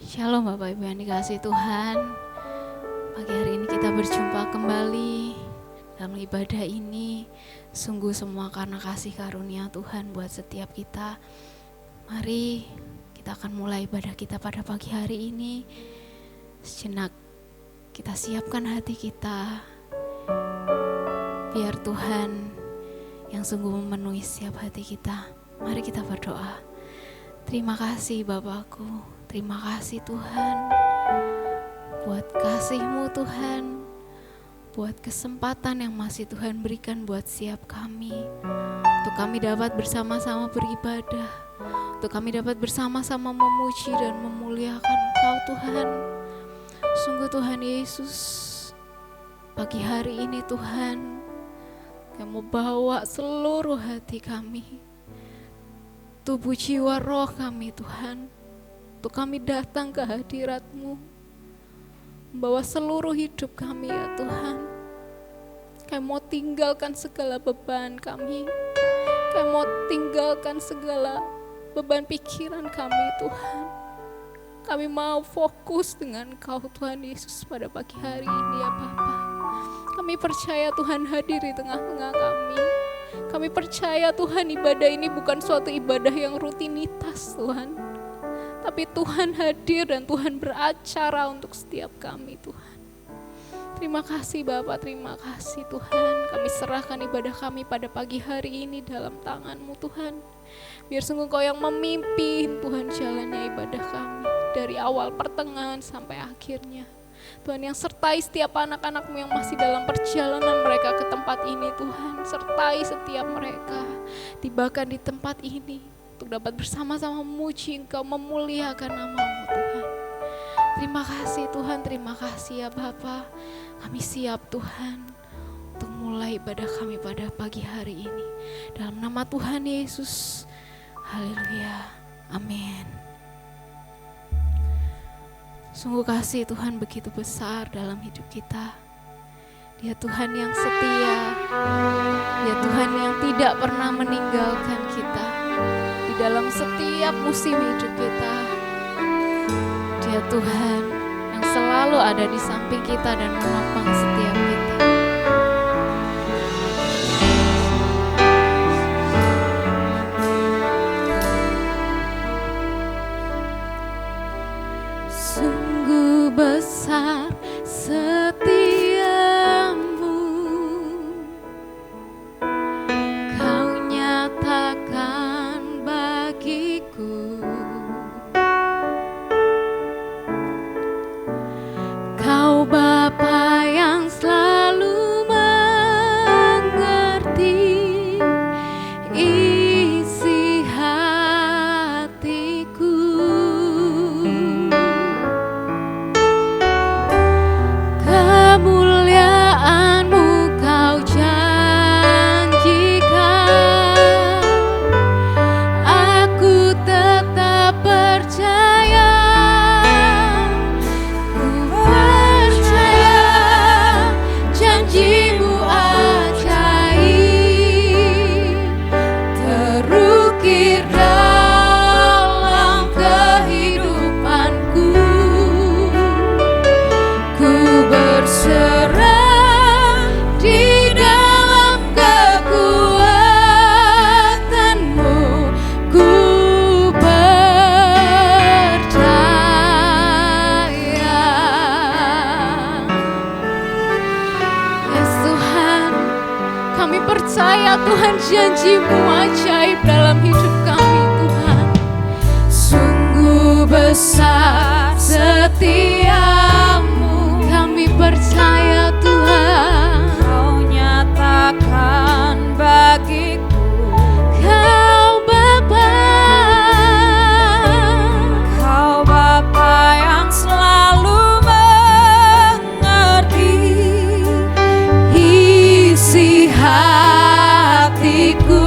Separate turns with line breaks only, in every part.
Shalom Bapak Ibu yang dikasihi Tuhan. Pagi hari ini kita berjumpa kembali dalam ibadah ini. Sungguh semua karena kasih karunia Tuhan buat setiap kita. Mari kita akan mulai ibadah kita pada pagi hari ini. Sejenak kita siapkan hati kita, biar Tuhan yang sungguh memenuhi setiap hati kita. Mari kita berdoa. Terima kasih Bapakku, terima kasih Tuhan buat kasih-Mu Tuhan, buat kesempatan yang masih Tuhan berikan buat setiap kami, untuk kami dapat bersama-sama beribadah, untuk kami dapat bersama-sama memuji dan memuliakan Engkau Tuhan. Sungguh Tuhan Yesus, pagi hari ini Tuhan, Kami mau bawa seluruh hati kami, tubuh jiwa roh kami Tuhan, untuk kami datang ke hadirat-Mu, membawa seluruh hidup kami ya Tuhan. Kami mau tinggalkan segala beban kami, kami mau tinggalkan segala beban pikiran kami Tuhan. Kami mau fokus dengan Kau Tuhan Yesus pada pagi hari ini ya Bapa. Kami percaya Tuhan hadir di tengah-tengah kami. Kami percaya Tuhan ibadah ini bukan suatu ibadah yang rutinitas Tuhan, tapi Tuhan hadir dan Tuhan beracara untuk setiap kami Tuhan. Terima kasih Bapak, terima kasih Tuhan. Kami serahkan ibadah kami pada pagi hari ini dalam tangan-Mu Tuhan. Biar sungguh Kau yang memimpin Tuhan jalannya ibadah kami, dari awal pertengahan sampai akhirnya. Tuhan yang sertai setiap anak-anak-Mu yang masih dalam perjalanan mereka ke tempat ini Tuhan. Sertai setiap mereka, tibakan di tempat ini untuk dapat bersama-sama memuji Engkau, memuliakan nama-Mu Tuhan. Terima kasih Tuhan, terima kasih ya Bapa. Kami siap Tuhan untuk mulai ibadah kami pada pagi hari ini. Dalam nama Tuhan Yesus, haleluya, amin. Sungguh kasih Tuhan begitu besar dalam hidup kita. Dia Tuhan yang setia, Dia Tuhan yang tidak pernah meninggalkan kita di dalam setiap musim hidup kita. Dia Tuhan yang selalu ada di samping kita dan menopang setiap kita. Sungguh besar setiamu, Kau nyatakan bagiku. Kau Bapa yang selalu mengerti isi hatiku. Kemuliaan-Mu Kau janjikan, aku tetap percaya. Ku percaya janji-Mu ajaib, terukir dalam kehidupanku. Ku berserah di dalam kekuatan-Mu, ku percaya. Yes Tuhan, kami percaya Tuhan janji-Mu ajaib dalam hidup kami Tuhan. Sungguh besar setiamu, kami percaya Tuhan.
Kau nyatakan bagiku,
Kau Bapa,
Kau Bapa yang selalu mengerti
isi hatiku.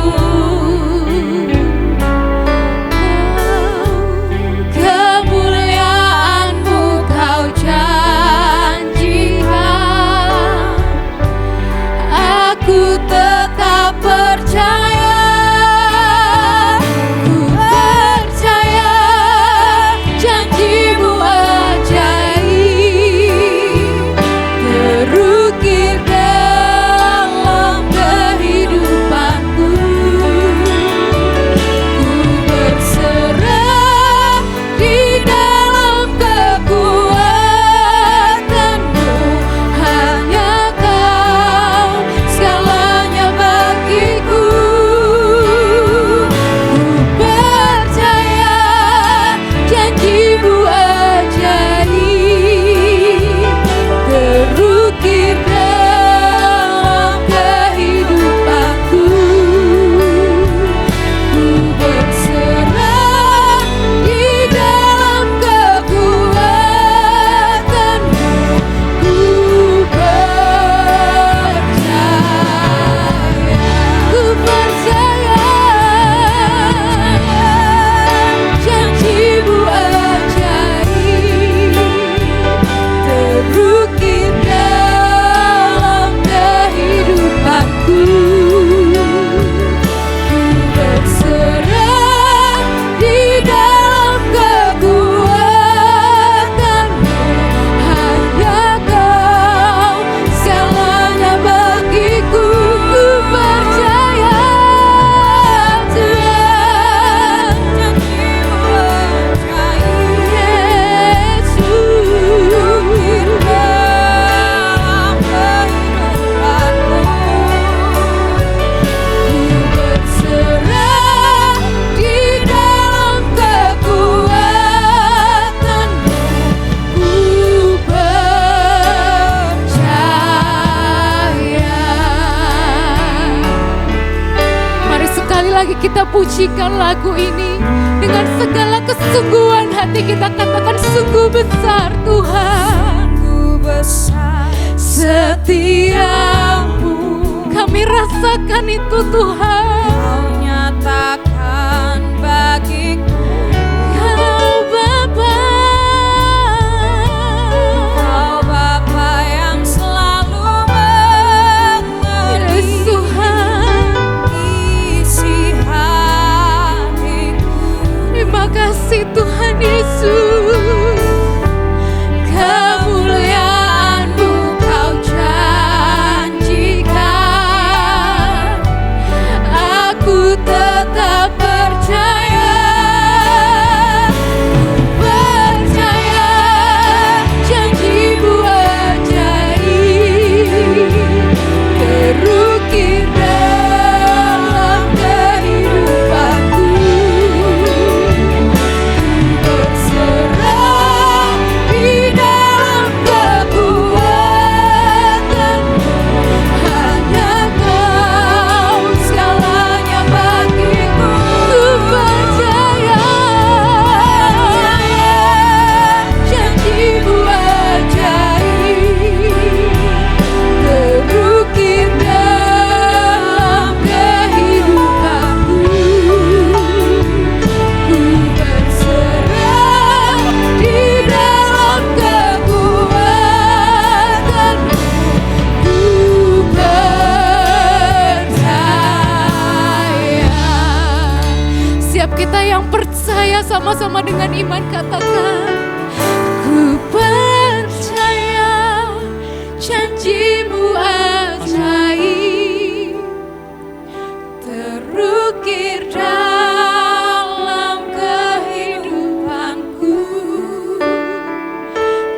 menyanyikan lagu ini dengan segala kesungguhan hati kita, katakan sungguh besar Tuhan,
Sungguh besar
setiamu. Kami rasakan itu Tuhan.
Kau nyatakan bagiku,
Kau Bapa,
Kau Bapa yang selalu mengerti
Yesus Tuhan.
isi hatiku.
Terima kasih Tuhan Yesus. Kemuliaan-Mu Kau janjikan, aku tetap percaya. Percaya janji-Mu ajaib terukir dalam kehidupanku. Berserah di dalam kekuatan-Mu, hanya Kau segalanya bagiku. Ku percaya janji-Mu ajaib terukir dalam kehidupanku. Ku berserah di dalam kekuatan-Mu, ku percaya. Siap kita yang percaya sama-sama dengan iman katakan, ku percaya janji-Mu ajaib terukir dalam kehidupanku.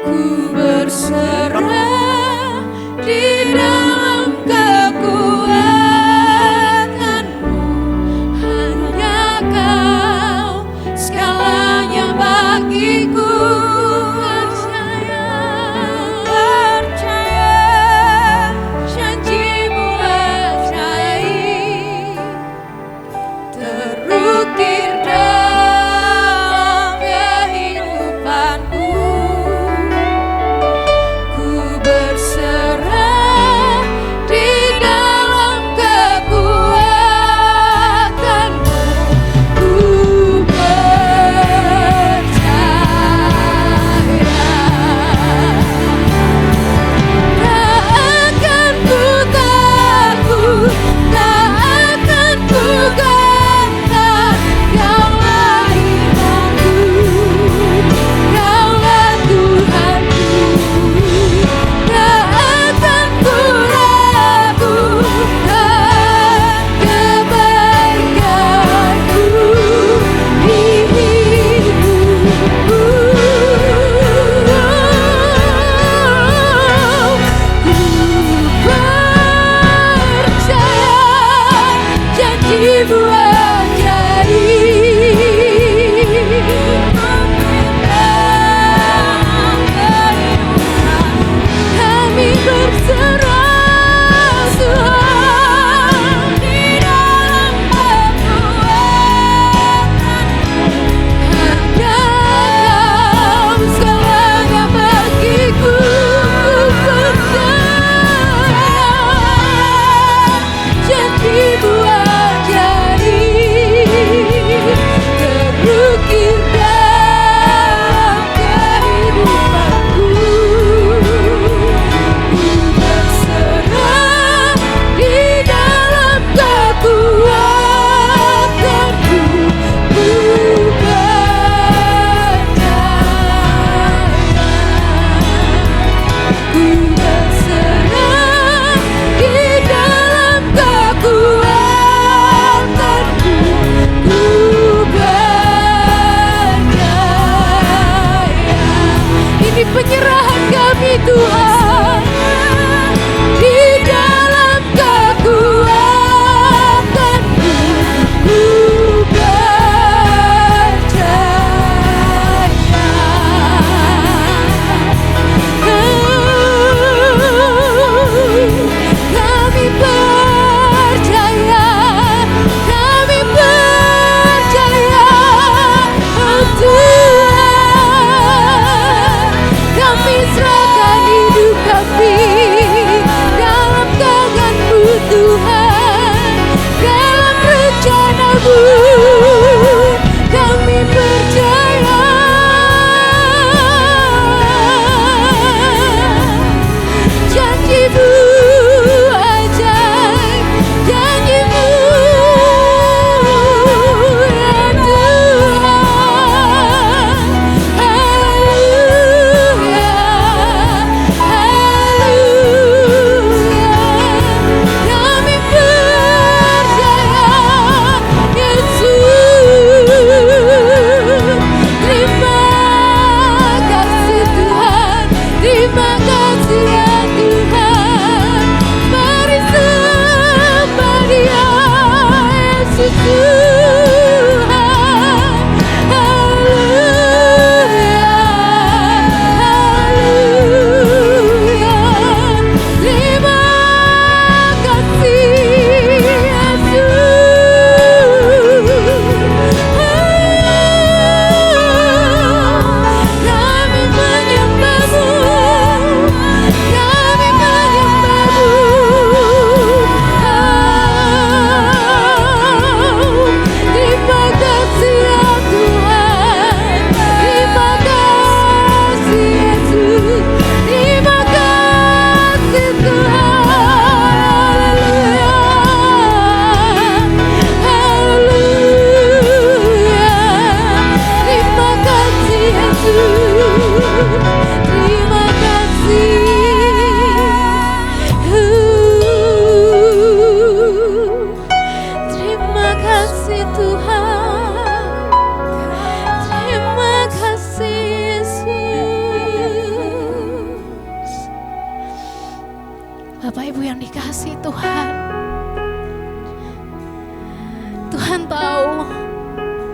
Ku berserah di dalam kekuatan-Mu, hanya Kau segalanya bagiku. Percaya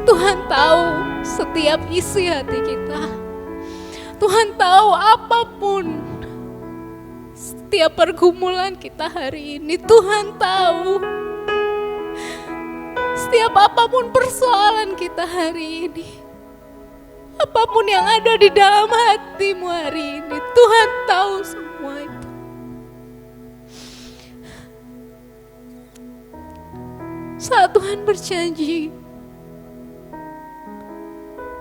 Tuhan tahu setiap isi hati kita. Tuhan tahu apapun setiap pergumulan kita hari ini. Tuhan tahu setiap apapun persoalan kita hari ini. Apapun yang ada di dalam hatimu hari ini, Tuhan tahu semua itu. Saat Tuhan berjanji,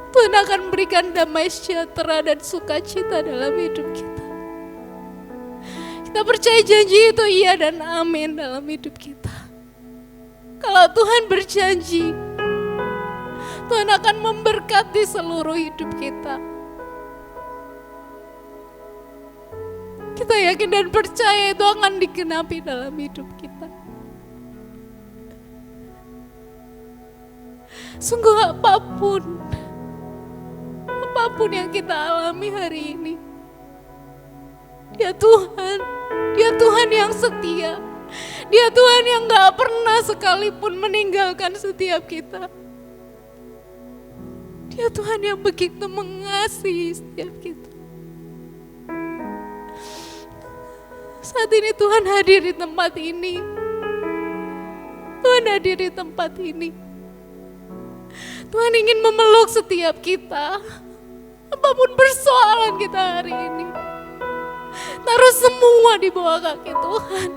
Tuhan akan berikan damai sejahtera dan sukacita dalam hidup kita. Kita percaya janji itu iya dan amin dalam hidup kita. Kalau Tuhan berjanji, Tuhan akan memberkati seluruh hidup kita. Kita yakin dan percaya itu akan digenapi dalam hidup kita. Sungguh apapun yang kita alami hari ini, Dia Tuhan yang setia. Dia Tuhan yang gak pernah sekalipun meninggalkan setiap kita. Dia Tuhan yang begitu mengasihi setiap kita. Saat ini Tuhan hadir di tempat ini. Tuhan hadir di tempat ini. Tuhan ingin memeluk setiap kita. Apapun persoalan kita hari ini, taruh semua di bawah kaki Tuhan.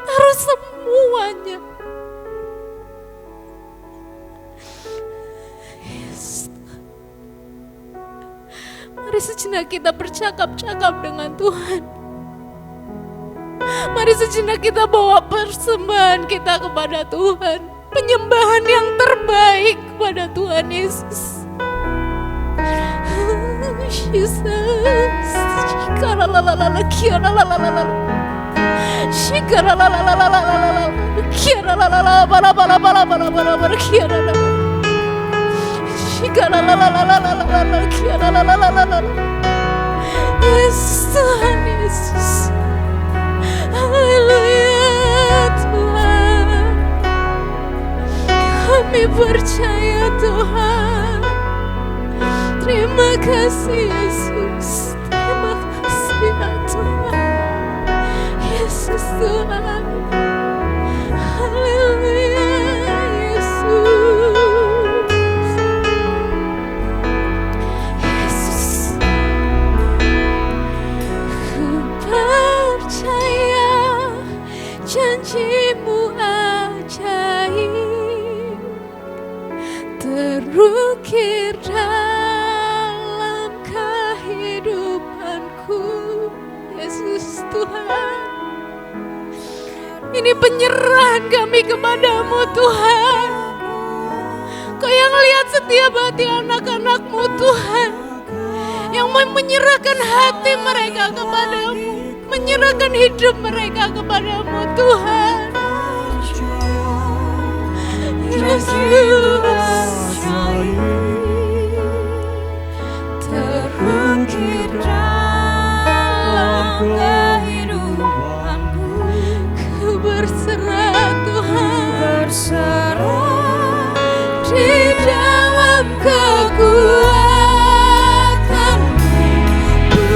Taruh semuanya. Yes. Mari sejenak kita bercakap-cakap dengan Tuhan. Mari sejenak kita bawa persembahan kita kepada Tuhan. Penyembahan yang terbaik kepada Tuhan Yesus. Jesus. Shikaralalala, kiaralalala. Shikaralalala, kiaralalala, bala, kiaralalala. Shikaralalala, kiaralalala. Yesus, Tuhan Yesus. Haleluya Tuhan. Kami percaya Tuhan. Terima kasih Yesus. Terima kasih ya Tuhan. Yesus Tuhan. Haleluya Yesus. Yesus. Ku percaya janji-Mu ajaib, terukir dalam kehidupanku. Yesus Tuhan, ini penyerahan kami kepadamu Tuhan. Kau yang lihat setiap hati anak-anak-Mu Tuhan, yang menyerahkan hati mereka kepadamu, menyerahkan hidup mereka kepadamu Tuhan. Yesus, terukir dalam kehidupanku. Ku berserah Tuhan, berserah di dalam kekuatan-Mu. Ku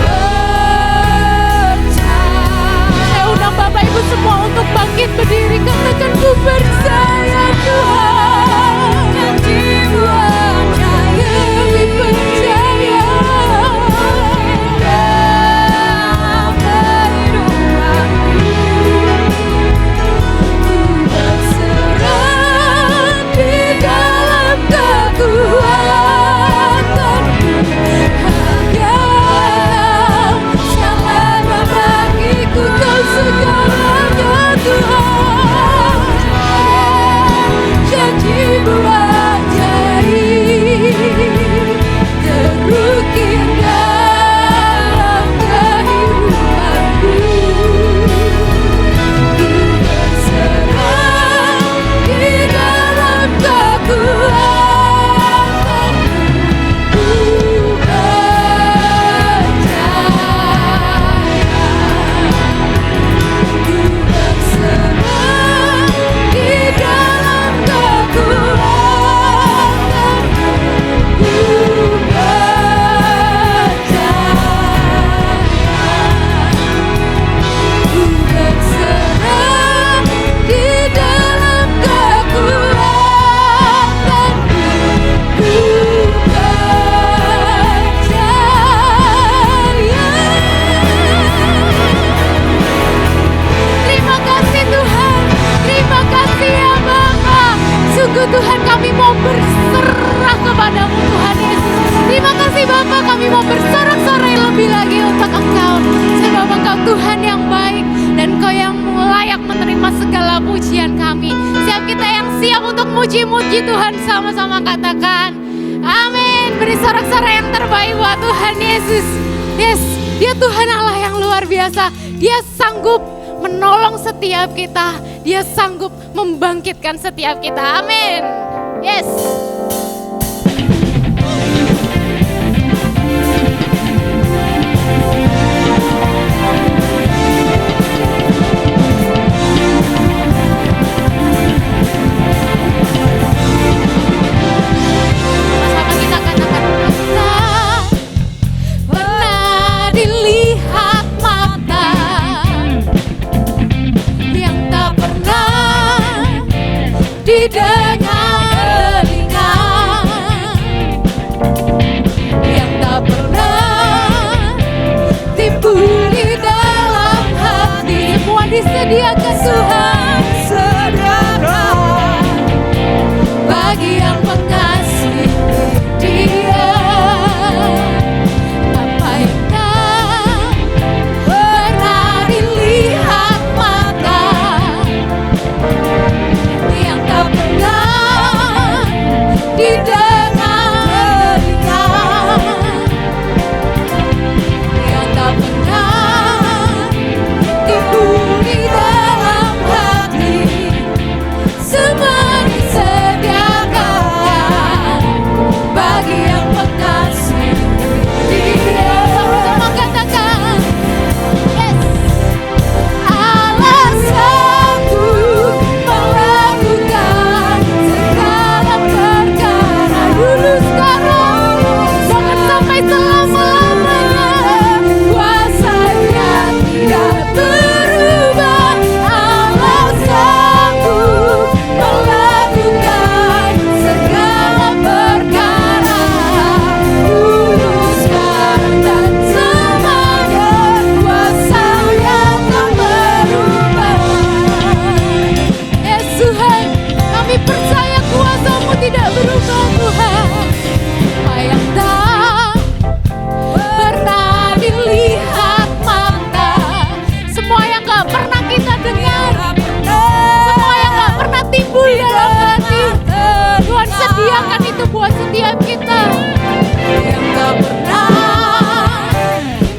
percaya. Saya undang Bapak Ibu semua untuk bangkit berdiri, katakan ku percaya Tuhan. Janji-Mu ajaib, kami percaya. Dalam kehidupanku, ku berserah di dalam kekuatan-Mu. Hanya selama bagiku Kau segalanya Tuhan. kami mau berserah kepadamu Tuhan Yesus. Terima kasih Bapa, kami mau bersorak-sorai lebih lagi untuk Engkau. Sebab Engkau Tuhan yang baik dan Engkau yang layak menerima segala pujian kami. Siap kita yang siap untuk muji-muji Tuhan, sama-sama katakan amin. Beri sorak-sorai yang terbaik buat Tuhan Yesus. Yes, Dia Tuhan Allah yang luar biasa. Dia sanggup menolong setiap kita. Dia sanggup membangkitkan setiap kita. Amin. Yes.
Didengar telinga yang tak pernah timbul di dalam hati.
Semua disediakan Tuhan,
sediakan bagi yang mengasihi Dia. Apa yang tak pernah dilihat mata, yang tak pernah didengar telinga, yang tak pernah timbul di dalam hati, semua disediakan bagi yang mengasihi Dia. Sama katakan, yes. Alasanku melakukan segala perkara dulu sekarang, jangan sampai selama-lamanya. Kuasanya tidak berubah. Alasanku melakukan segala perkara dulu sekarang dan selamanya. Kuasanya tak berubah.
Yes Tuhan, kami percaya kuasa-Mu tidak berubah Tuhan. Apa yang tak pernah dilihat mata, semua yang gak pernah kita dengar, semua yang gak pernah timbul dalam hati, Tuhan sediakan itu buat setiap kita.
Yang tak pernah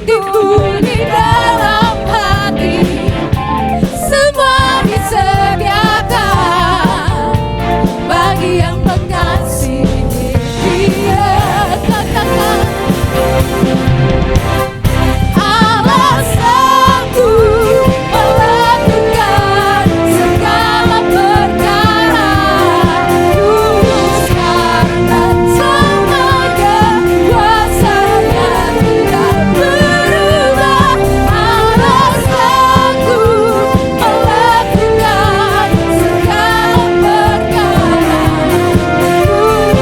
timbul di dalam hati, semua disediakan bagi yang mengasihi Dia. Katakan, alasanku melakukan segala perkara dulu sekarang dan selamanya. Kuasanya tidak berubah. Alasanku melakukan segala perkara dulu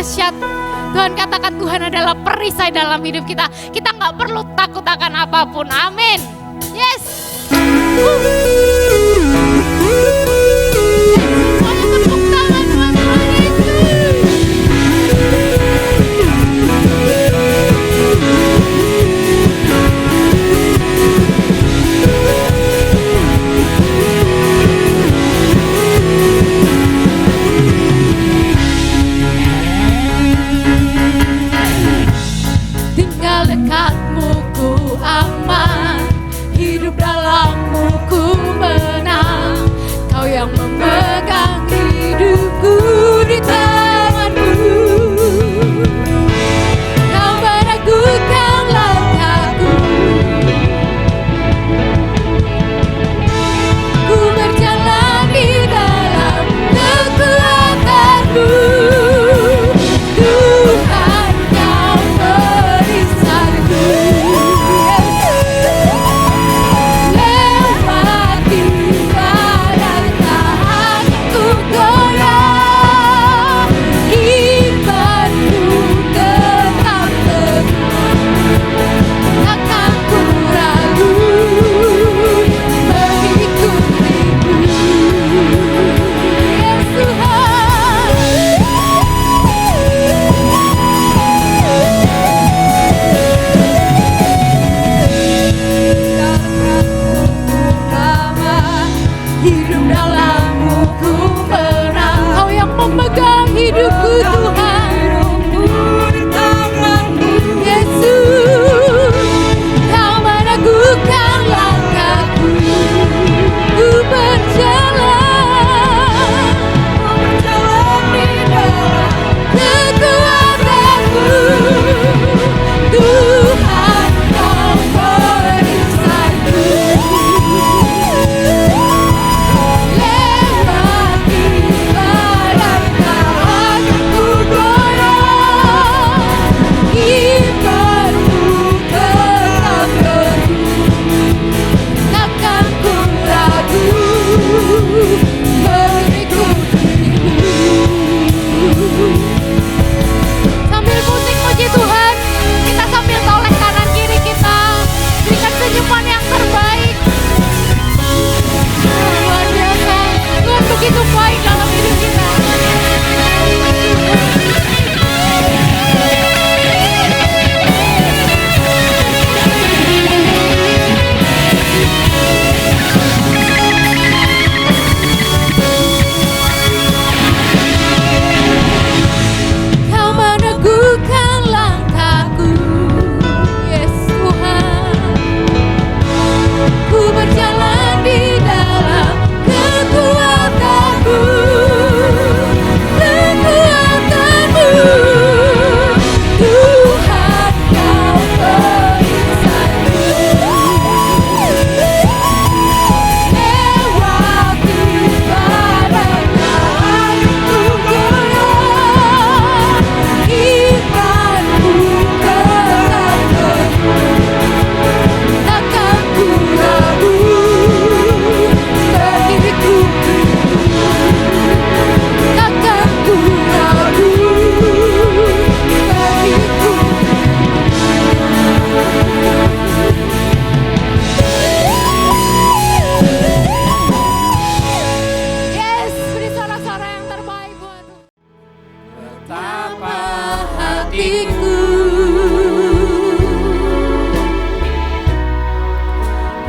dahsyat. Tuhan, katakan Tuhan adalah perisai dalam hidup kita. Kita nggak perlu takut akan apapun. Amin. Yes. Semuanya tepuk tangan buat Tuhan Yesus.
Tinggal dekatmu ku aman, hidup dalammu ku menang. Kau yang memegang hidupku di tanganmu. Kau meragukan langkahku, ku berjalan di dalam kekuatanmu. Tuhan, kau perisaiku, lewati badai tak akan ku goyah. Imanku tetap teguh, takkan ku ragu mengikutimu. Yes Tuhan, hidup dalammu ku menang. Kau yang memegang hidupku Tuhan, Yesus. Kau meragukan langkahku, ku berjalan di dalam kekuatanmu. Tuhan, kau perisaiku, lewati badai tak akan ku goyah. Imanku tetap teguh, takkan ku ragu mengikutimu. Sambil musik puji Tuhan, kita sambil toleh kanan kiri kita, berikan senyuman yang terbaik. Luar biasa, Tuhan begitu baik dalam hidup kita. Kau meneguhkan langkahku, yes Tuhan. Ku berjalan di dalam kekuatanmu, kekuatanmu. Tuhan, kau perisaiku, lewati badai tak akan ku goyah. Imanku tetap teguh, takkan ku ragu mengikutimu. Takkan ku ragu mengikutimu. Yes, beri suara-suara yang terbaik buat Tuhan. Betapa hatiku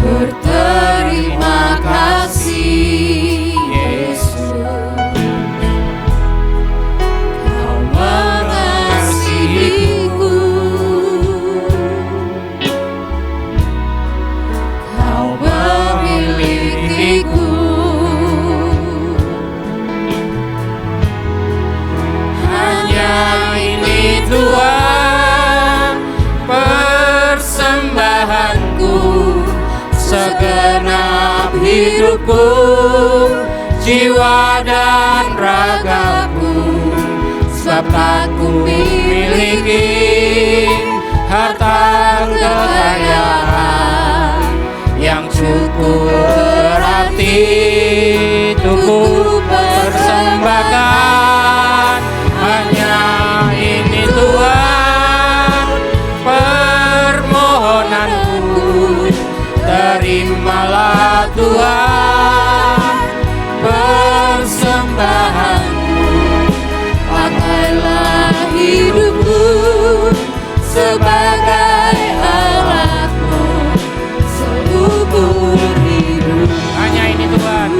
berterima kasih, Yesus. Kau mengasihiku, Kau memilikiku. Hanya ini Tuhan persembahanku, segenap hidupku, jiwa dan ragaku. Sebab tak ku miliki harta kekayaan yang cukup berarti untuk ku persembahkan. Hanya
terimalah Tuhan persembahanku, pakailah hidupku sebagai alatmu seumur hidup. Hanya ini Tuhan,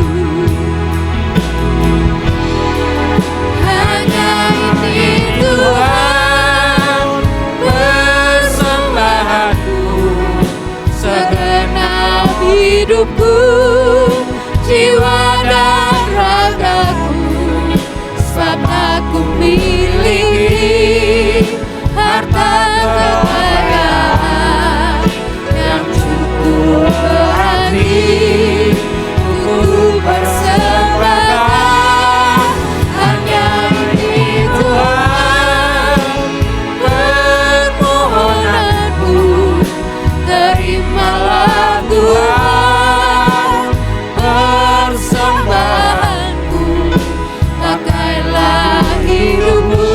hanya ini Tuhan persembahanku, segenap hidupku, jiwa dan ragaku, sebab aku miliki harta kekayaan yang cukup berarti untuk persembahkan. Hanya ini Tuhan permohonanku, terimalah Tuhan persembahanku, pakailah hidupku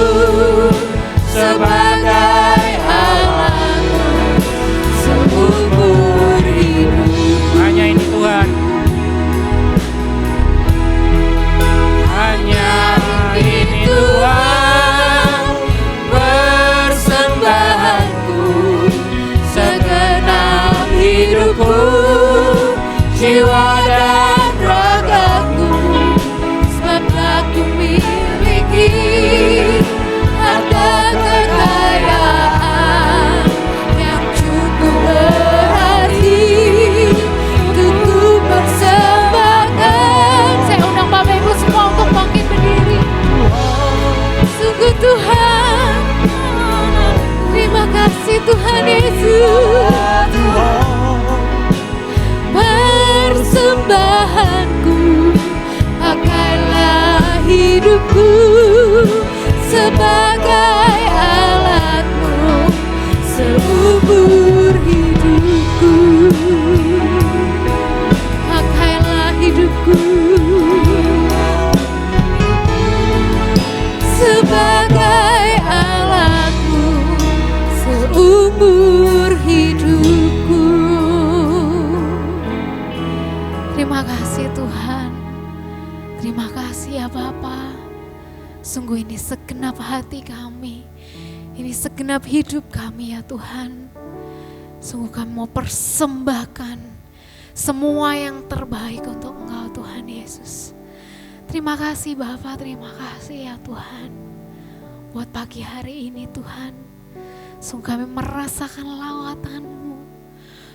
sebagai alatmu seumur hidup. Hanya ini Tuhan, hanya ini Tuhan persembahanku, segenap hidupku, jiwa dan ragaku, sebab aku miliki harta kekayaan yang cukup berarti untuk ku persembahkan. Saya undang Bapak Ibu semua untuk bangkit berdiri. Sungguh Tuhan, terima kasih Tuhan Yesus. Persembahanku, pakailah hidupku sebagai alatmu seumur hidupku. Pakailah hidupku sebagai alatmu seumur hidupku. Terima kasih Tuhan, terima kasih ya Bapa. Sungguh ini segenap hati kami, ini segenap hidup kami ya Tuhan. Sungguh kami mau persembahkan semua yang terbaik untuk Engkau Tuhan Yesus. Terima kasih Bapa, terima kasih ya Tuhan. Buat pagi hari ini Tuhan, sungguh kami merasakan lawatan-Mu,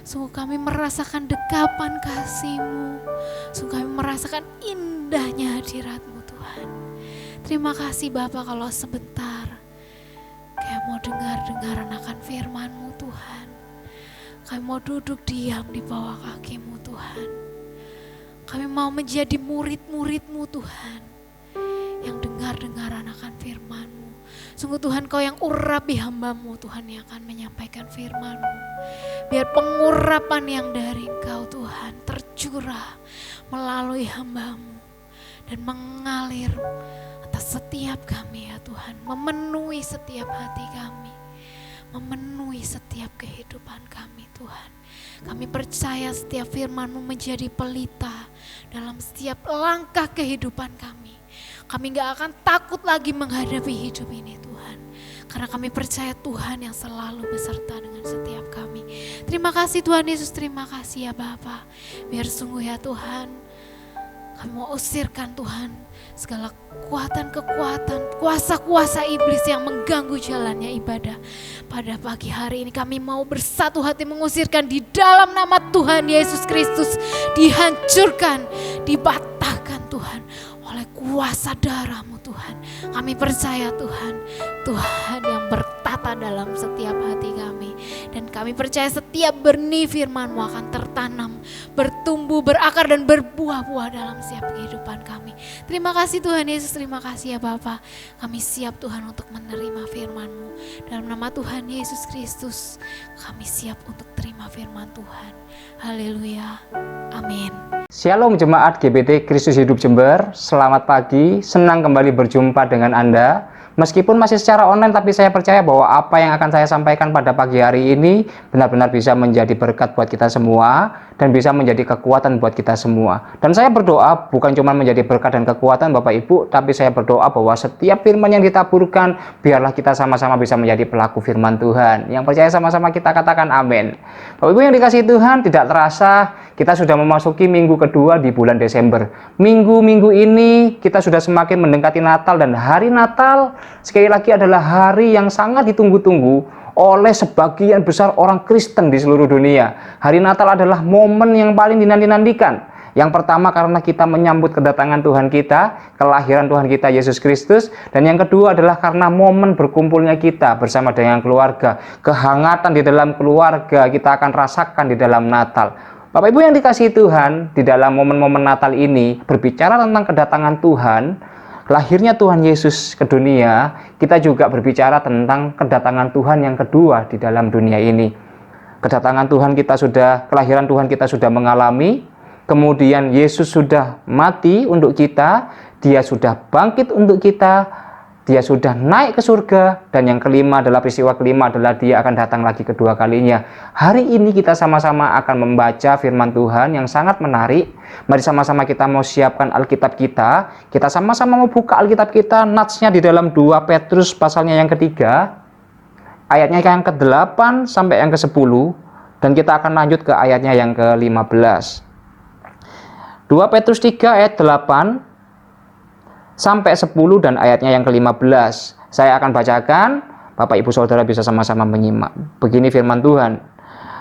sungguh kami merasakan dekapan kasih-Mu, sungguh kami merasakan indahnya hadirat-Mu Tuhan. Terima kasih Bapa, kalau sebentar kami mau dengar-dengaran akan firman-Mu Tuhan. Kami mau duduk diam di bawah kaki-Mu Tuhan. Kami mau menjadi murid-murid-Mu Tuhan, yang dengar-dengaran akan firman-Mu. Sungguh Tuhan, Kau yang urapi hamba-Mu Tuhan, yang akan menyampaikan firman-Mu. Biar pengurapan yang dari Engkau Tuhan tercurah melalui hamba-Mu dan mengalir atas setiap kami ya Tuhan, memenuhi setiap hati kami, memenuhi setiap kehidupan kami Tuhan. Kami percaya setiap firman-Mu menjadi pelita dalam setiap langkah kehidupan kami. Kami gak akan takut lagi menghadapi hidup ini Tuhan, karena kami percaya Tuhan yang selalu beserta dengan setiap kami. Terima kasih Tuhan Yesus, terima kasih ya Bapa. Biar sungguh ya Tuhan, kami mau usirkan Tuhan segala kekuatan-kekuatan, kuasa-kuasa iblis yang mengganggu jalannya ibadah. Pada pagi hari ini kami mau bersatu hati mengusirkan di dalam nama Tuhan Yesus Kristus. Dihancurkan, dibantahkan Tuhan oleh kuasa darah-Mu Tuhan. Kami percaya Tuhan, Tuhan yang bertata dalam setiap hati kami. Dan kami percaya setiap benih firman-Mu akan tertanam, bertumbuh, berakar dan berbuah-buah dalam setiap kehidupan kami. Terima kasih Tuhan Yesus, terima kasih ya Bapa. Kami siap Tuhan untuk menerima firman-Mu. Dalam nama Tuhan Yesus Kristus, kami siap untuk terima firman Tuhan. Haleluya, amin.
Shalom Jemaat GBT Kristus Hidup Jember, selamat pagi, senang kembali berjumpa dengan Anda. Meskipun masih secara online, tapi saya percaya bahwa apa yang akan saya sampaikan pada pagi hari ini benar-benar bisa menjadi berkat buat kita semua. dan bisa menjadi kekuatan buat kita semua. Dan saya berdoa bukan cuma menjadi berkat dan kekuatan Bapak Ibu, tapi saya berdoa bahwa setiap firman yang ditaburkan, biarlah kita sama-sama bisa menjadi pelaku firman Tuhan. Yang percaya sama-sama kita katakan amin. Bapak Ibu yang dikasihi Tuhan, tidak terasa kita sudah memasuki minggu kedua di bulan Desember. Minggu-minggu ini kita sudah semakin mendekati Natal, dan hari Natal sekali lagi adalah hari yang sangat ditunggu-tunggu oleh sebagian besar orang Kristen di seluruh dunia. Hari Natal adalah momen yang paling dinanti-nantikan. Yang pertama karena kita menyambut kedatangan Tuhan kita, kelahiran Tuhan kita Yesus Kristus. Dan yang kedua adalah karena momen berkumpulnya kita bersama dengan keluarga. Kehangatan di dalam keluarga kita akan rasakan di dalam Natal. Bapak Ibu yang dikasihi Tuhan, di dalam momen-momen Natal ini berbicara tentang kedatangan Tuhan, lahirnya Tuhan Yesus ke dunia, kita juga berbicara tentang kedatangan Tuhan yang kedua di dalam dunia ini. Kedatangan Tuhan kita sudah, kelahiran Tuhan kita sudah mengalami, kemudian Yesus sudah mati untuk kita, Dia sudah bangkit untuk kita, Dia sudah naik ke surga, dan yang kelima adalah peristiwa kelima adalah Dia akan datang lagi kedua kalinya. Hari ini kita sama-sama akan membaca firman Tuhan yang sangat menarik. Mari sama-sama kita mau siapkan Alkitab kita. Kita sama-sama mau buka Alkitab kita, natsnya di dalam 2 Petrus pasalnya yang ketiga, ayatnya yang ke-8 sampai yang ke-10, dan kita akan lanjut ke ayatnya yang ke-15. 2 Petrus 3 ayat 8 sampai 10 dan ayatnya yang ke-15. Saya akan bacakan, Bapak Ibu Saudara bisa sama-sama menyimak. Begini firman Tuhan.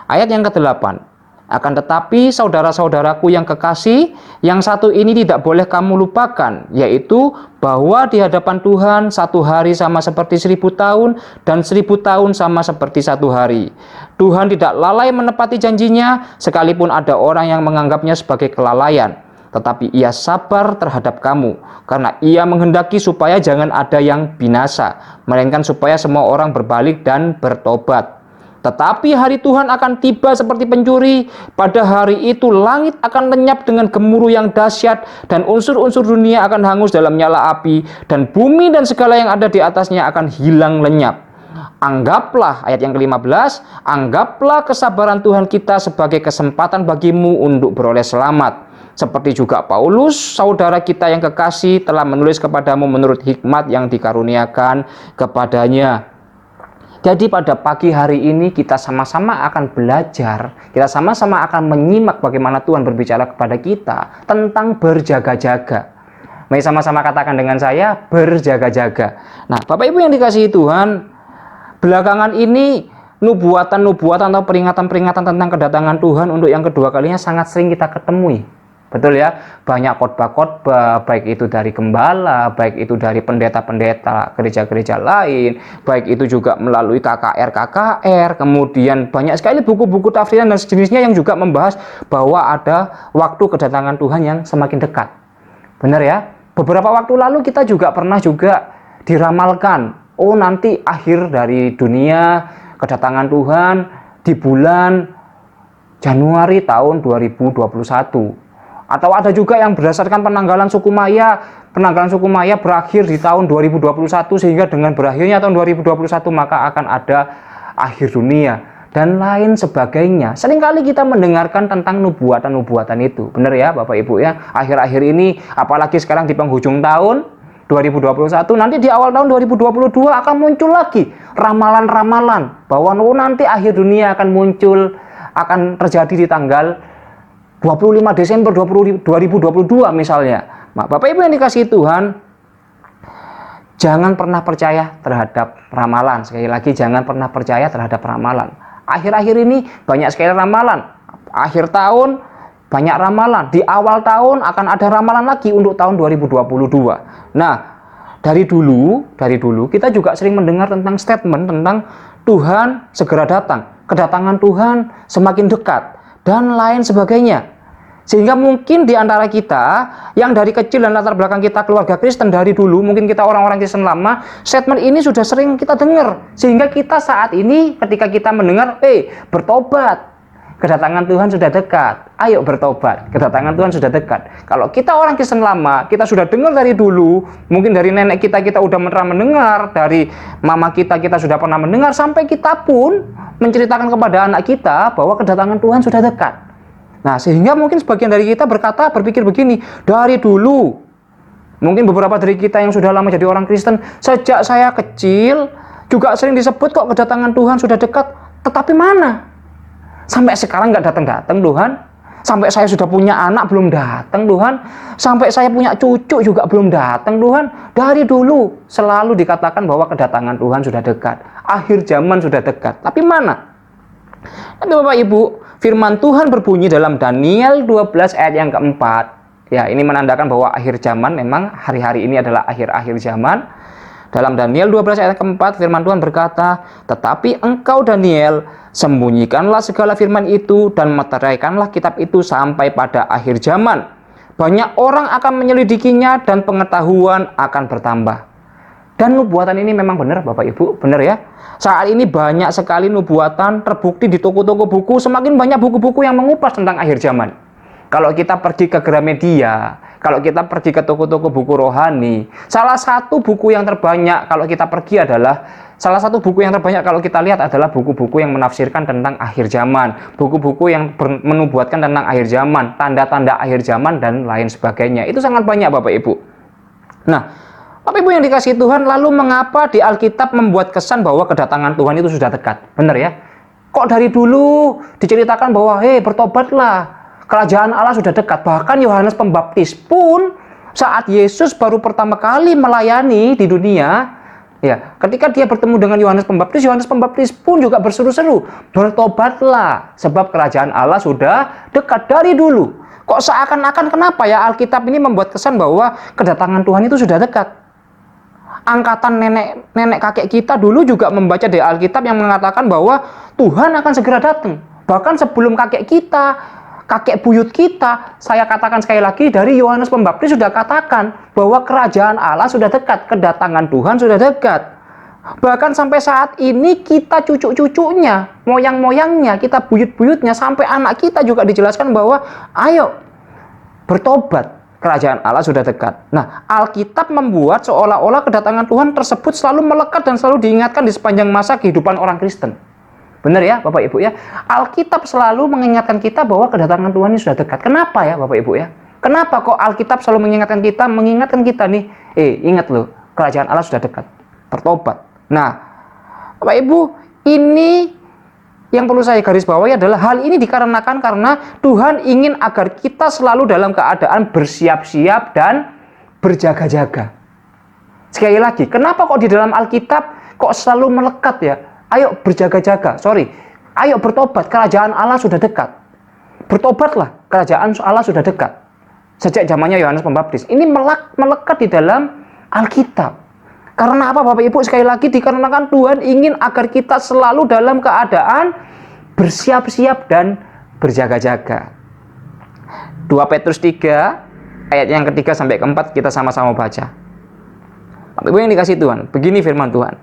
Ayat yang ke-8. Akan tetapi saudara-saudaraku yang kekasih, yang satu ini tidak boleh kamu lupakan, yaitu bahwa di hadapan Tuhan 1 hari sama seperti 1000 tahun, dan 1000 tahun sama seperti 1 hari. Tuhan tidak lalai menepati janjinya, sekalipun ada orang yang menganggapnya sebagai kelalaian. Tetapi Ia sabar terhadap kamu, karena Ia menghendaki supaya jangan ada yang binasa, melainkan supaya semua orang berbalik dan bertobat. Tetapi hari Tuhan akan tiba seperti pencuri. Pada hari itu langit akan lenyap dengan gemuruh yang dahsyat, dan unsur-unsur dunia akan hangus dalam nyala api, dan bumi dan segala yang ada di atasnya akan hilang lenyap. Anggaplah, ayat yang ke-15, anggaplah kesabaran Tuhan kita sebagai kesempatan bagimu untuk beroleh selamat. Seperti juga Paulus, saudara kita yang kekasih, telah menulis kepadamu menurut hikmat yang dikaruniakan kepadanya. Jadi pada pagi hari ini kita sama-sama akan belajar, kita sama-sama akan menyimak bagaimana Tuhan berbicara kepada kita tentang berjaga-jaga. Mari sama-sama katakan dengan saya, berjaga-jaga. Nah, Bapak Ibu yang dikasihi Tuhan, belakangan ini nubuatan-nubuatan atau peringatan-peringatan tentang kedatangan Tuhan untuk yang kedua kalinya sangat sering kita ketemui. Betul ya, banyak khotbah-khotbah, baik itu dari gembala, baik itu dari pendeta-pendeta gereja-gereja lain, baik itu juga melalui KKR, kemudian banyak sekali buku-buku tafsiran dan sejenisnya yang juga membahas bahwa ada waktu kedatangan Tuhan yang semakin dekat. Benar ya? Beberapa waktu lalu kita juga pernah diramalkan, oh nanti akhir dari dunia, kedatangan Tuhan di bulan Januari tahun 2021. Atau ada juga yang berdasarkan penanggalan suku Maya berakhir di tahun 2021, sehingga dengan berakhirnya tahun 2021 maka akan ada akhir dunia dan lain sebagainya. Seringkali kita mendengarkan tentang nubuatan-nubuatan itu. Benar ya Bapak Ibu ya, akhir-akhir ini apalagi sekarang di penghujung tahun 2021, nanti di awal tahun 2022 akan muncul lagi ramalan-ramalan bahwa nanti akhir dunia akan muncul, akan terjadi di tanggal 25 Desember 2022 misalnya. Bapak Ibu yang dikasihi Tuhan, jangan pernah percaya terhadap ramalan. Sekali lagi, jangan pernah percaya terhadap ramalan. Akhir-akhir ini banyak sekali ramalan. Akhir tahun banyak ramalan. Di awal tahun akan ada ramalan lagi untuk tahun 2022. Nah, dari dulu kita juga sering mendengar tentang statement tentang Tuhan segera datang, kedatangan Tuhan semakin dekat, dan lain sebagainya. Sehingga mungkin di antara kita yang dari kecil dan latar belakang kita keluarga Kristen dari dulu, mungkin kita orang-orang Kristen lama, statement ini sudah sering kita dengar. Sehingga kita saat ini ketika kita mendengar, bertobat, kedatangan Tuhan sudah dekat, ayo bertobat, kedatangan Tuhan sudah dekat. Kalau kita orang Kristen lama, kita sudah dengar dari dulu, mungkin dari nenek kita udah pernah mendengar, dari mama kita sudah pernah mendengar, sampai kita pun menceritakan kepada anak kita bahwa kedatangan Tuhan sudah dekat. Nah, sehingga mungkin sebagian dari kita berpikir begini, dari dulu, mungkin beberapa dari kita yang sudah lama jadi orang Kristen, sejak saya kecil, juga sering disebut kok kedatangan Tuhan sudah dekat, tetapi mana? Sampai sekarang nggak datang-datang Tuhan. Sampai saya sudah punya anak belum datang Tuhan. Sampai saya punya cucu juga belum datang Tuhan. Dari dulu selalu dikatakan bahwa kedatangan Tuhan sudah dekat. Akhir zaman sudah dekat. Tapi mana? Tapi Bapak Ibu, firman Tuhan berbunyi dalam Daniel 12 ayat yang keempat. Ya, ini menandakan bahwa akhir zaman, memang hari-hari ini adalah akhir-akhir zaman. Dalam Daniel 12 ayat keempat, firman Tuhan berkata, "Tetapi engkau Daniel, sembunyikanlah segala firman itu dan meteraikanlah kitab itu sampai pada akhir zaman. Banyak orang akan menyelidikinya dan pengetahuan akan bertambah." Dan nubuatan ini memang benar Bapak Ibu, benar ya. Saat ini banyak sekali nubuatan terbukti di toko-toko buku, semakin banyak buku-buku yang mengupas tentang akhir zaman. Kalau kita pergi ke Gramedia, kalau kita pergi ke toko-toko buku rohani, salah satu buku yang terbanyak kalau kita pergi adalah, salah satu buku yang terbanyak kalau kita lihat adalah buku-buku yang menafsirkan tentang akhir zaman, buku-buku yang menubuatkan tentang akhir zaman, tanda-tanda akhir zaman dan lain sebagainya. Itu sangat banyak Bapak Ibu. Nah, Bapak Ibu yang dikasihi Tuhan, lalu mengapa di Alkitab membuat kesan bahwa kedatangan Tuhan itu sudah dekat? Benar ya? Kok dari dulu diceritakan bahwa bertobatlah, kerajaan Allah sudah dekat. Bahkan Yohanes Pembaptis pun saat Yesus baru pertama kali melayani di dunia, ya, ketika dia bertemu dengan Yohanes Pembaptis pun juga berseru-seru, "Bertobatlah, sebab kerajaan Allah sudah dekat." Dari dulu. Kok seakan-akan kenapa ya Alkitab ini membuat kesan bahwa kedatangan Tuhan itu sudah dekat? Angkatan nenek kakek kita dulu juga membaca di Alkitab yang mengatakan bahwa Tuhan akan segera datang. Bahkan sebelum kakek kita, kakek buyut kita, saya katakan sekali lagi, dari Yohanes Pembaptis sudah katakan bahwa kerajaan Allah sudah dekat, kedatangan Tuhan sudah dekat. Bahkan sampai saat ini kita cucu-cucunya, moyang-moyangnya, kita buyut-buyutnya, sampai anak kita juga dijelaskan bahwa ayo bertobat, kerajaan Allah sudah dekat. Nah, Alkitab membuat seolah-olah kedatangan Tuhan tersebut selalu melekat dan selalu diingatkan di sepanjang masa kehidupan orang Kristen. Benar ya Bapak Ibu ya? Alkitab selalu mengingatkan kita bahwa kedatangan Tuhan ini sudah dekat. Kenapa ya Bapak Ibu ya? Kenapa kok Alkitab selalu mengingatkan kita nih, ingat loh, kerajaan Allah sudah dekat. Bertobat. Nah, Bapak Ibu, ini yang perlu saya garis bawahi adalah hal ini dikarenakan karena Tuhan ingin agar kita selalu dalam keadaan bersiap-siap dan berjaga-jaga. Sekali lagi, kenapa kok di dalam Alkitab kok selalu melekat ya? Ayo berjaga-jaga, ayo bertobat, kerajaan Allah sudah dekat. Bertobatlah, kerajaan Allah sudah dekat. Sejak zamannya Yohanes Pembaptis. Ini melekat di dalam Alkitab. Karena apa Bapak Ibu? Sekali lagi dikarenakan Tuhan ingin agar kita selalu dalam keadaan bersiap-siap dan berjaga-jaga. 2 Petrus 3 ayat yang ketiga sampai keempat kita sama-sama baca. Bapak Ibu yang dikasihi Tuhan, begini firman Tuhan.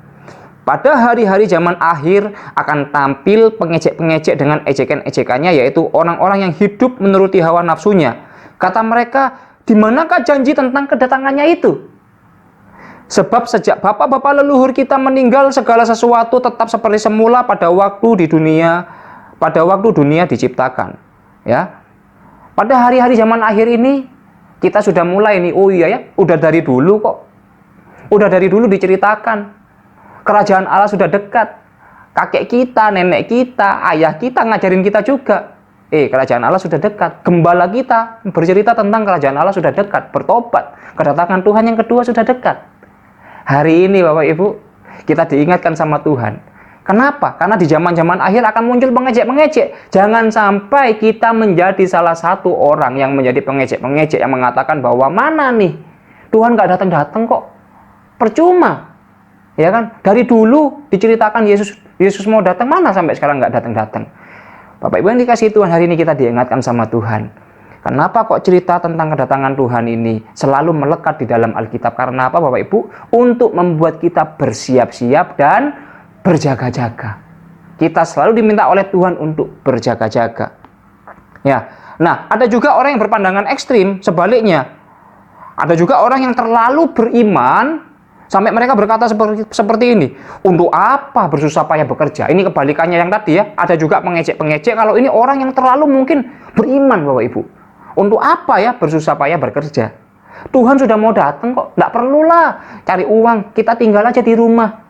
"Pada hari-hari zaman akhir akan tampil pengejek-pengejek dengan ejekan-ejekannya, yaitu orang-orang yang hidup menuruti hawa nafsunya. Kata mereka, di manakah janji tentang kedatangannya itu? Sebab sejak bapak-bapak leluhur kita meninggal, segala sesuatu tetap seperti semula pada waktu dunia diciptakan." Ya. Pada hari-hari zaman akhir ini kita sudah mulai nih, udah dari dulu kok. Udah dari dulu diceritakan. Kerajaan Allah sudah dekat. Kakek kita, nenek kita, ayah kita ngajarin kita juga. Kerajaan Allah sudah dekat. Gembala kita bercerita tentang kerajaan Allah sudah dekat. Bertobat. Kedatangan Tuhan yang kedua sudah dekat. Hari ini Bapak Ibu, kita diingatkan sama Tuhan. Kenapa? Karena di zaman-zaman akhir akan muncul pengejek-pengejek. Jangan sampai kita menjadi salah satu orang yang menjadi pengejek-pengejek yang mengatakan bahwa mana nih, Tuhan nggak datang-datang kok. Percuma. Ya kan? Dari dulu diceritakan Yesus mau datang, mana sampai sekarang nggak datang-datang. Bapak Ibu yang dikasihi Tuhan, hari ini kita diingatkan sama Tuhan. Kenapa kok cerita tentang kedatangan Tuhan ini selalu melekat di dalam Alkitab? Karena apa Bapak Ibu? Untuk membuat kita bersiap-siap dan berjaga-jaga. Kita selalu diminta oleh Tuhan untuk berjaga-jaga. Ya. Nah, ada juga orang yang berpandangan ekstrim, sebaliknya. Ada juga orang yang terlalu beriman Sampai mereka berkata seperti ini, untuk apa bersusah payah bekerja? Ini kebalikannya yang tadi ya, ada juga pengejek-pengejek kalau ini orang yang terlalu mungkin beriman Bapak Ibu. Untuk apa ya bersusah payah bekerja? Tuhan sudah mau datang kok, nggak perlulah cari uang, kita tinggal aja di rumah.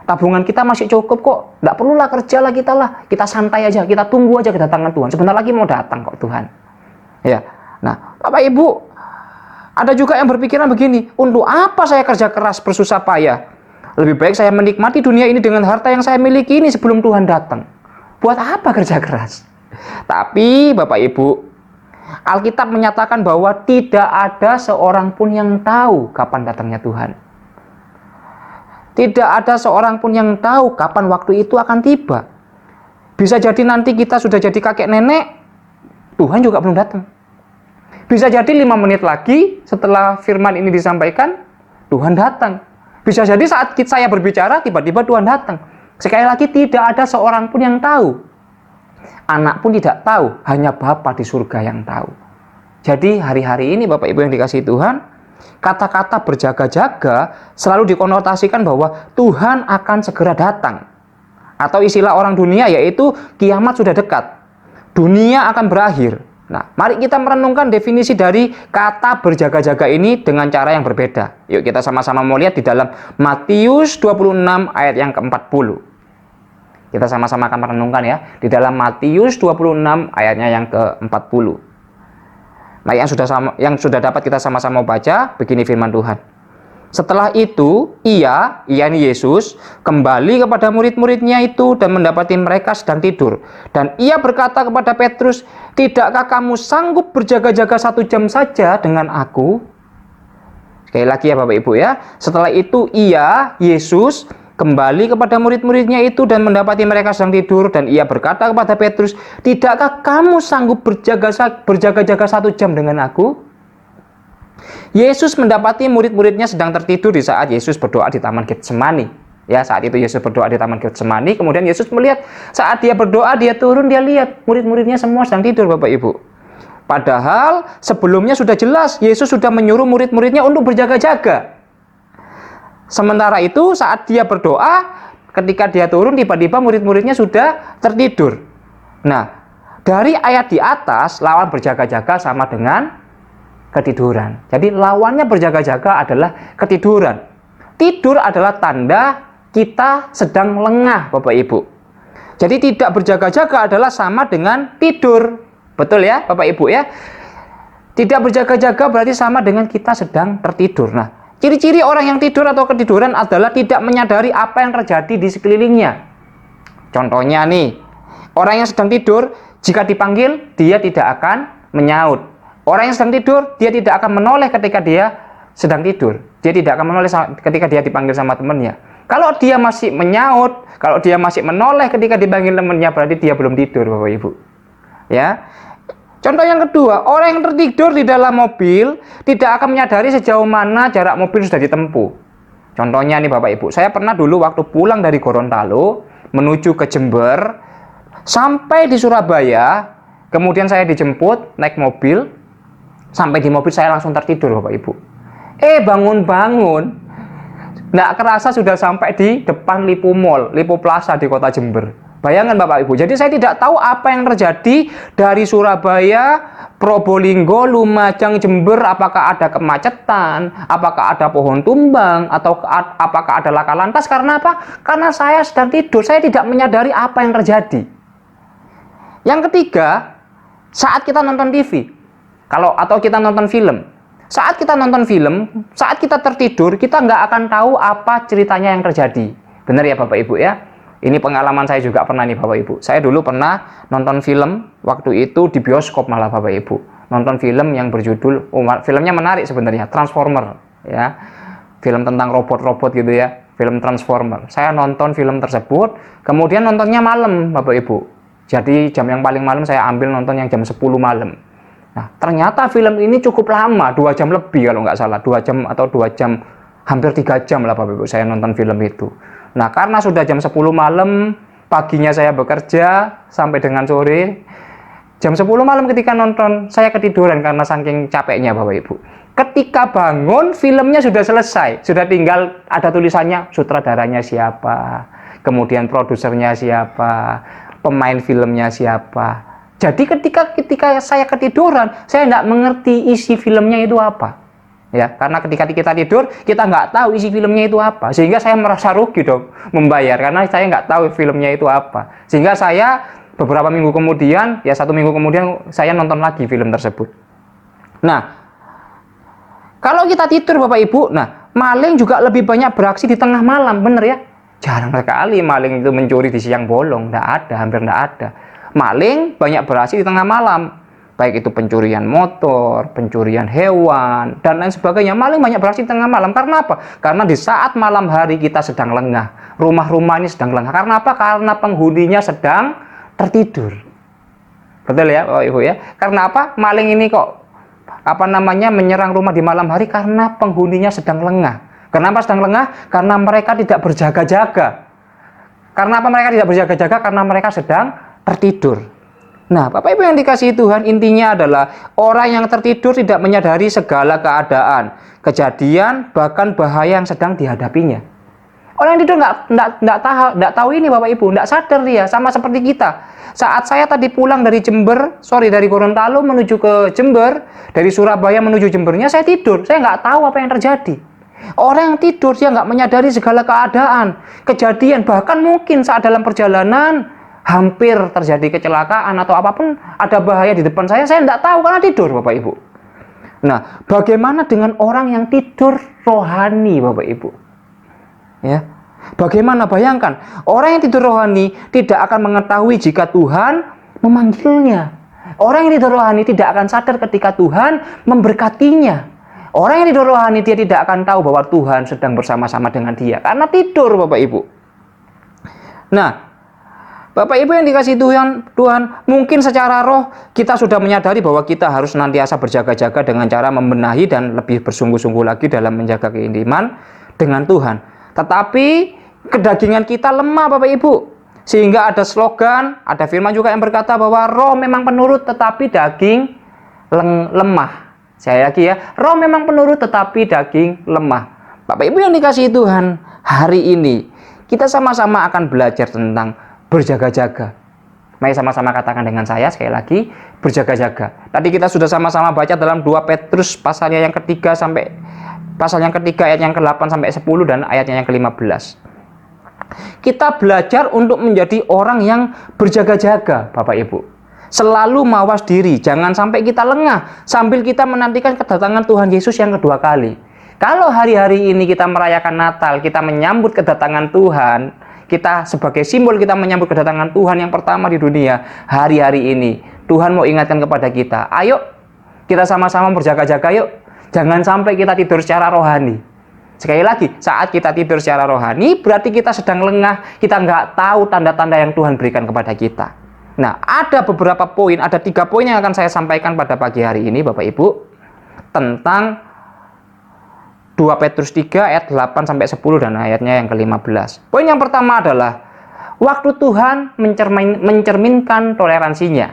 Tabungan kita masih cukup kok, nggak perlulah kerja lah kita santai aja, kita tunggu aja kedatangan Tuhan. Sebentar lagi mau datang kok Tuhan. Ya, nah Bapak Ibu, ada juga yang berpikiran begini, untuk apa saya kerja keras bersusah payah? Lebih baik saya menikmati dunia ini dengan harta yang saya miliki ini sebelum Tuhan datang. Buat apa kerja keras? Tapi Bapak Ibu, Alkitab menyatakan bahwa tidak ada seorang pun yang tahu kapan datangnya Tuhan. Tidak ada seorang pun yang tahu kapan waktu itu akan tiba. Bisa jadi nanti kita sudah jadi kakek nenek, Tuhan juga belum datang. Bisa jadi 5 menit lagi setelah firman ini disampaikan, Tuhan datang. Bisa jadi saat saya berbicara, tiba-tiba Tuhan datang. Sekali lagi, tidak ada seorang pun yang tahu. Anak pun tidak tahu, hanya Bapa di surga yang tahu. Jadi hari-hari ini Bapak Ibu yang dikasihi Tuhan, kata-kata berjaga-jaga selalu dikonotasikan bahwa Tuhan akan segera datang. Atau istilah orang dunia yaitu kiamat sudah dekat. Dunia akan berakhir. Nah, mari kita merenungkan definisi dari kata berjaga-jaga ini dengan cara yang berbeda. Yuk kita sama-sama mau lihat di dalam Matius 26 ayat yang ke-40. Kita sama-sama akan merenungkan ya, di dalam Matius 26 ayatnya yang ke-40. Nah, yang sudah dapat kita sama-sama baca, begini firman Tuhan. Setelah itu, yakni Yesus, kembali kepada murid-muridnya itu dan mendapati mereka sedang tidur. Dan ia berkata kepada Petrus, tidakkah kamu sanggup berjaga-jaga 1 jam saja dengan aku? Sekali lagi ya Bapak Ibu ya. Setelah itu, Yesus, kembali kepada murid-muridnya itu dan mendapati mereka sedang tidur. Dan ia berkata kepada Petrus, tidakkah kamu sanggup berjaga-jaga 1 jam dengan aku? Yesus mendapati murid-muridnya sedang tertidur di saat Yesus berdoa di Taman Getsemani. Ya, saat itu Yesus berdoa di Taman Getsemani, kemudian Yesus melihat saat dia berdoa, dia turun, dia lihat murid-muridnya semua sedang tidur, Bapak Ibu. Padahal sebelumnya sudah jelas Yesus sudah menyuruh murid-muridnya untuk berjaga-jaga. Sementara itu saat dia berdoa, ketika dia turun, tiba-tiba murid-muridnya sudah tertidur. Nah, dari ayat di atas, lawan berjaga-jaga sama dengan ketiduran. Jadi lawannya berjaga-jaga adalah ketiduran. Tidur adalah tanda kita sedang lengah, Bapak Ibu. Jadi tidak berjaga-jaga adalah sama dengan tidur. Betul ya, Bapak Ibu ya? Tidak berjaga-jaga berarti sama dengan kita sedang tertidur. Nah, ciri-ciri orang yang tidur atau ketiduran adalah tidak menyadari apa yang terjadi di sekelilingnya. Contohnya nih, orang yang sedang tidur, jika dipanggil, dia tidak akan menyaut. Orang yang sedang tidur, dia tidak akan menoleh ketika dia sedang tidur. Dia tidak akan menoleh ketika dia dipanggil sama temannya. Kalau dia masih menyaut, kalau dia masih menoleh ketika dipanggil temannya, berarti dia belum tidur, Bapak Ibu. Ya. Contoh yang kedua, orang yang tertidur di dalam mobil tidak akan menyadari sejauh mana jarak mobil sudah ditempuh. Contohnya nih Bapak Ibu, saya pernah dulu waktu pulang dari Gorontalo menuju ke Jember, sampai di Surabaya, kemudian saya dijemput naik mobil. Sampai di mobil saya langsung tertidur Bapak Ibu. Bangun-bangun, nggak kerasa sudah sampai di depan Lipo Mall, Lipo Plaza di kota Jember. Bayangkan Bapak Ibu, jadi saya tidak tahu apa yang terjadi dari Surabaya, Probolinggo, Lumajang, Jember, apakah ada kemacetan, apakah ada pohon tumbang, atau apakah ada laka lantas. Karena apa? Karena saya sedang tidur, saya tidak menyadari apa yang terjadi. Yang ketiga, saat kita nonton TV, atau kita nonton film. Saat kita nonton film, saat kita tertidur, kita nggak akan tahu apa ceritanya yang terjadi. Benar ya Bapak Ibu ya? Ini pengalaman saya juga pernah nih Bapak Ibu. Saya dulu pernah nonton film, waktu itu di bioskop malah Bapak Ibu. Nonton film yang berjudul, filmnya menarik sebenarnya, Transformer. Ya, film tentang robot-robot gitu ya, film Transformer. Saya nonton film tersebut, kemudian nontonnya malam Bapak Ibu. Jadi jam yang paling malam saya ambil nonton yang jam 10 malam. Nah, ternyata film ini cukup lama, 2 jam lebih kalau nggak salah, 2 jam atau 2 jam, hampir 3 jam lah Bapak Ibu saya nonton film itu. Nah, karena sudah jam 10 malam, paginya saya bekerja sampai dengan sore, Jam 10 malam ketika nonton, saya ketiduran karena saking capeknya Bapak Ibu. Ketika bangun, filmnya sudah selesai. Sudah tinggal ada tulisannya sutradaranya siapa, kemudian produsernya siapa, pemain filmnya siapa. Jadi ketika saya ketiduran, saya tidak mengerti isi filmnya itu apa. Ya, karena ketika kita tidur, kita nggak tahu isi filmnya itu apa. Sehingga saya merasa rugi dong membayar, karena saya nggak tahu filmnya itu apa. Sehingga saya beberapa minggu kemudian, ya 1 minggu kemudian, saya nonton lagi film tersebut. Nah, kalau kita tidur Bapak Ibu, nah maling juga lebih banyak beraksi di tengah malam, bener ya? Jarang sekali maling itu mencuri di siang bolong, hampir nggak ada. Maling banyak beraksi di tengah malam, baik itu pencurian motor, pencurian hewan, dan lain sebagainya. Maling banyak beraksi di tengah malam, karena apa? Karena di saat malam hari kita sedang lengah, rumah-rumah ini sedang lengah. Karena apa? Karena penghuninya sedang tertidur. Betul ya Bapak Ibu ya? Karena apa? Maling ini kok menyerang rumah di malam hari? Karena penghuninya sedang lengah. Kenapa sedang lengah? Karena mereka tidak berjaga-jaga. Karena apa mereka tidak berjaga-jaga? Karena mereka sedang tertidur. Nah, Bapak Ibu yang dikasihi Tuhan, intinya adalah orang yang tertidur tidak menyadari segala keadaan, kejadian, bahkan bahaya yang sedang dihadapinya. Orang yang tidur nggak tahu ini Bapak Ibu, nggak sadar dia, sama seperti kita. Saat saya tadi pulang dari dari Gorontalo menuju ke Jember, dari Surabaya menuju Jembernya, saya tidur, saya nggak tahu apa yang terjadi. Orang yang tidur dia nggak menyadari segala keadaan, kejadian, bahkan mungkin saat dalam perjalanan hampir terjadi kecelakaan atau apapun, ada bahaya di depan saya nggak tahu karena tidur Bapak Ibu. Nah, bagaimana dengan orang yang tidur rohani Bapak Ibu? Ya, bagaimana? Bayangkan, orang yang tidur rohani tidak akan mengetahui jika Tuhan memanggilnya. Orang yang tidur rohani tidak akan sadar ketika Tuhan memberkatinya. Orang yang tidur rohani dia tidak akan tahu bahwa Tuhan sedang bersama-sama dengan dia karena tidur Bapak Ibu. Nah, Bapak Ibu yang dikasihi Tuhan, mungkin secara roh kita sudah menyadari bahwa kita harus senantiasa berjaga-jaga dengan cara membenahi dan lebih bersungguh-sungguh lagi dalam menjaga keintiman dengan Tuhan. Tetapi kedagingan kita lemah Bapak Ibu. Sehingga ada slogan, ada firman juga yang berkata bahwa roh memang penurut tetapi daging lemah. Saya lagi ya, roh memang penurut tetapi daging lemah. Bapak Ibu yang dikasihi Tuhan, hari ini kita sama-sama akan belajar tentang berjaga-jaga. Mari sama-sama katakan dengan saya sekali lagi, berjaga-jaga. Tadi kita sudah sama-sama baca dalam 2 Petrus pasalnya yang ketiga ayat yang ke-8 sampai 10 dan ayatnya yang ke-15. Kita belajar untuk menjadi orang yang berjaga-jaga Bapak Ibu. Selalu mawas diri, jangan sampai kita lengah sambil kita menantikan kedatangan Tuhan Yesus yang kedua kali. Kalau hari-hari ini kita merayakan Natal, kita menyambut kedatangan Tuhan, kita sebagai simbol kita menyambut kedatangan Tuhan yang pertama di dunia. Hari-hari ini Tuhan mau ingatkan kepada kita, ayo kita sama-sama berjaga-jaga yuk. Jangan sampai kita tidur secara rohani. Sekali lagi, saat kita tidur secara rohani, berarti kita sedang lengah, kita nggak tahu tanda-tanda yang Tuhan berikan kepada kita. Nah, ada beberapa poin, ada 3 poin yang akan saya sampaikan pada pagi hari ini, Bapak Ibu, tentang 2 Petrus 3 ayat 8 sampai 10 dan ayatnya yang ke-15. Poin yang pertama adalah waktu Tuhan mencerminkan toleransinya.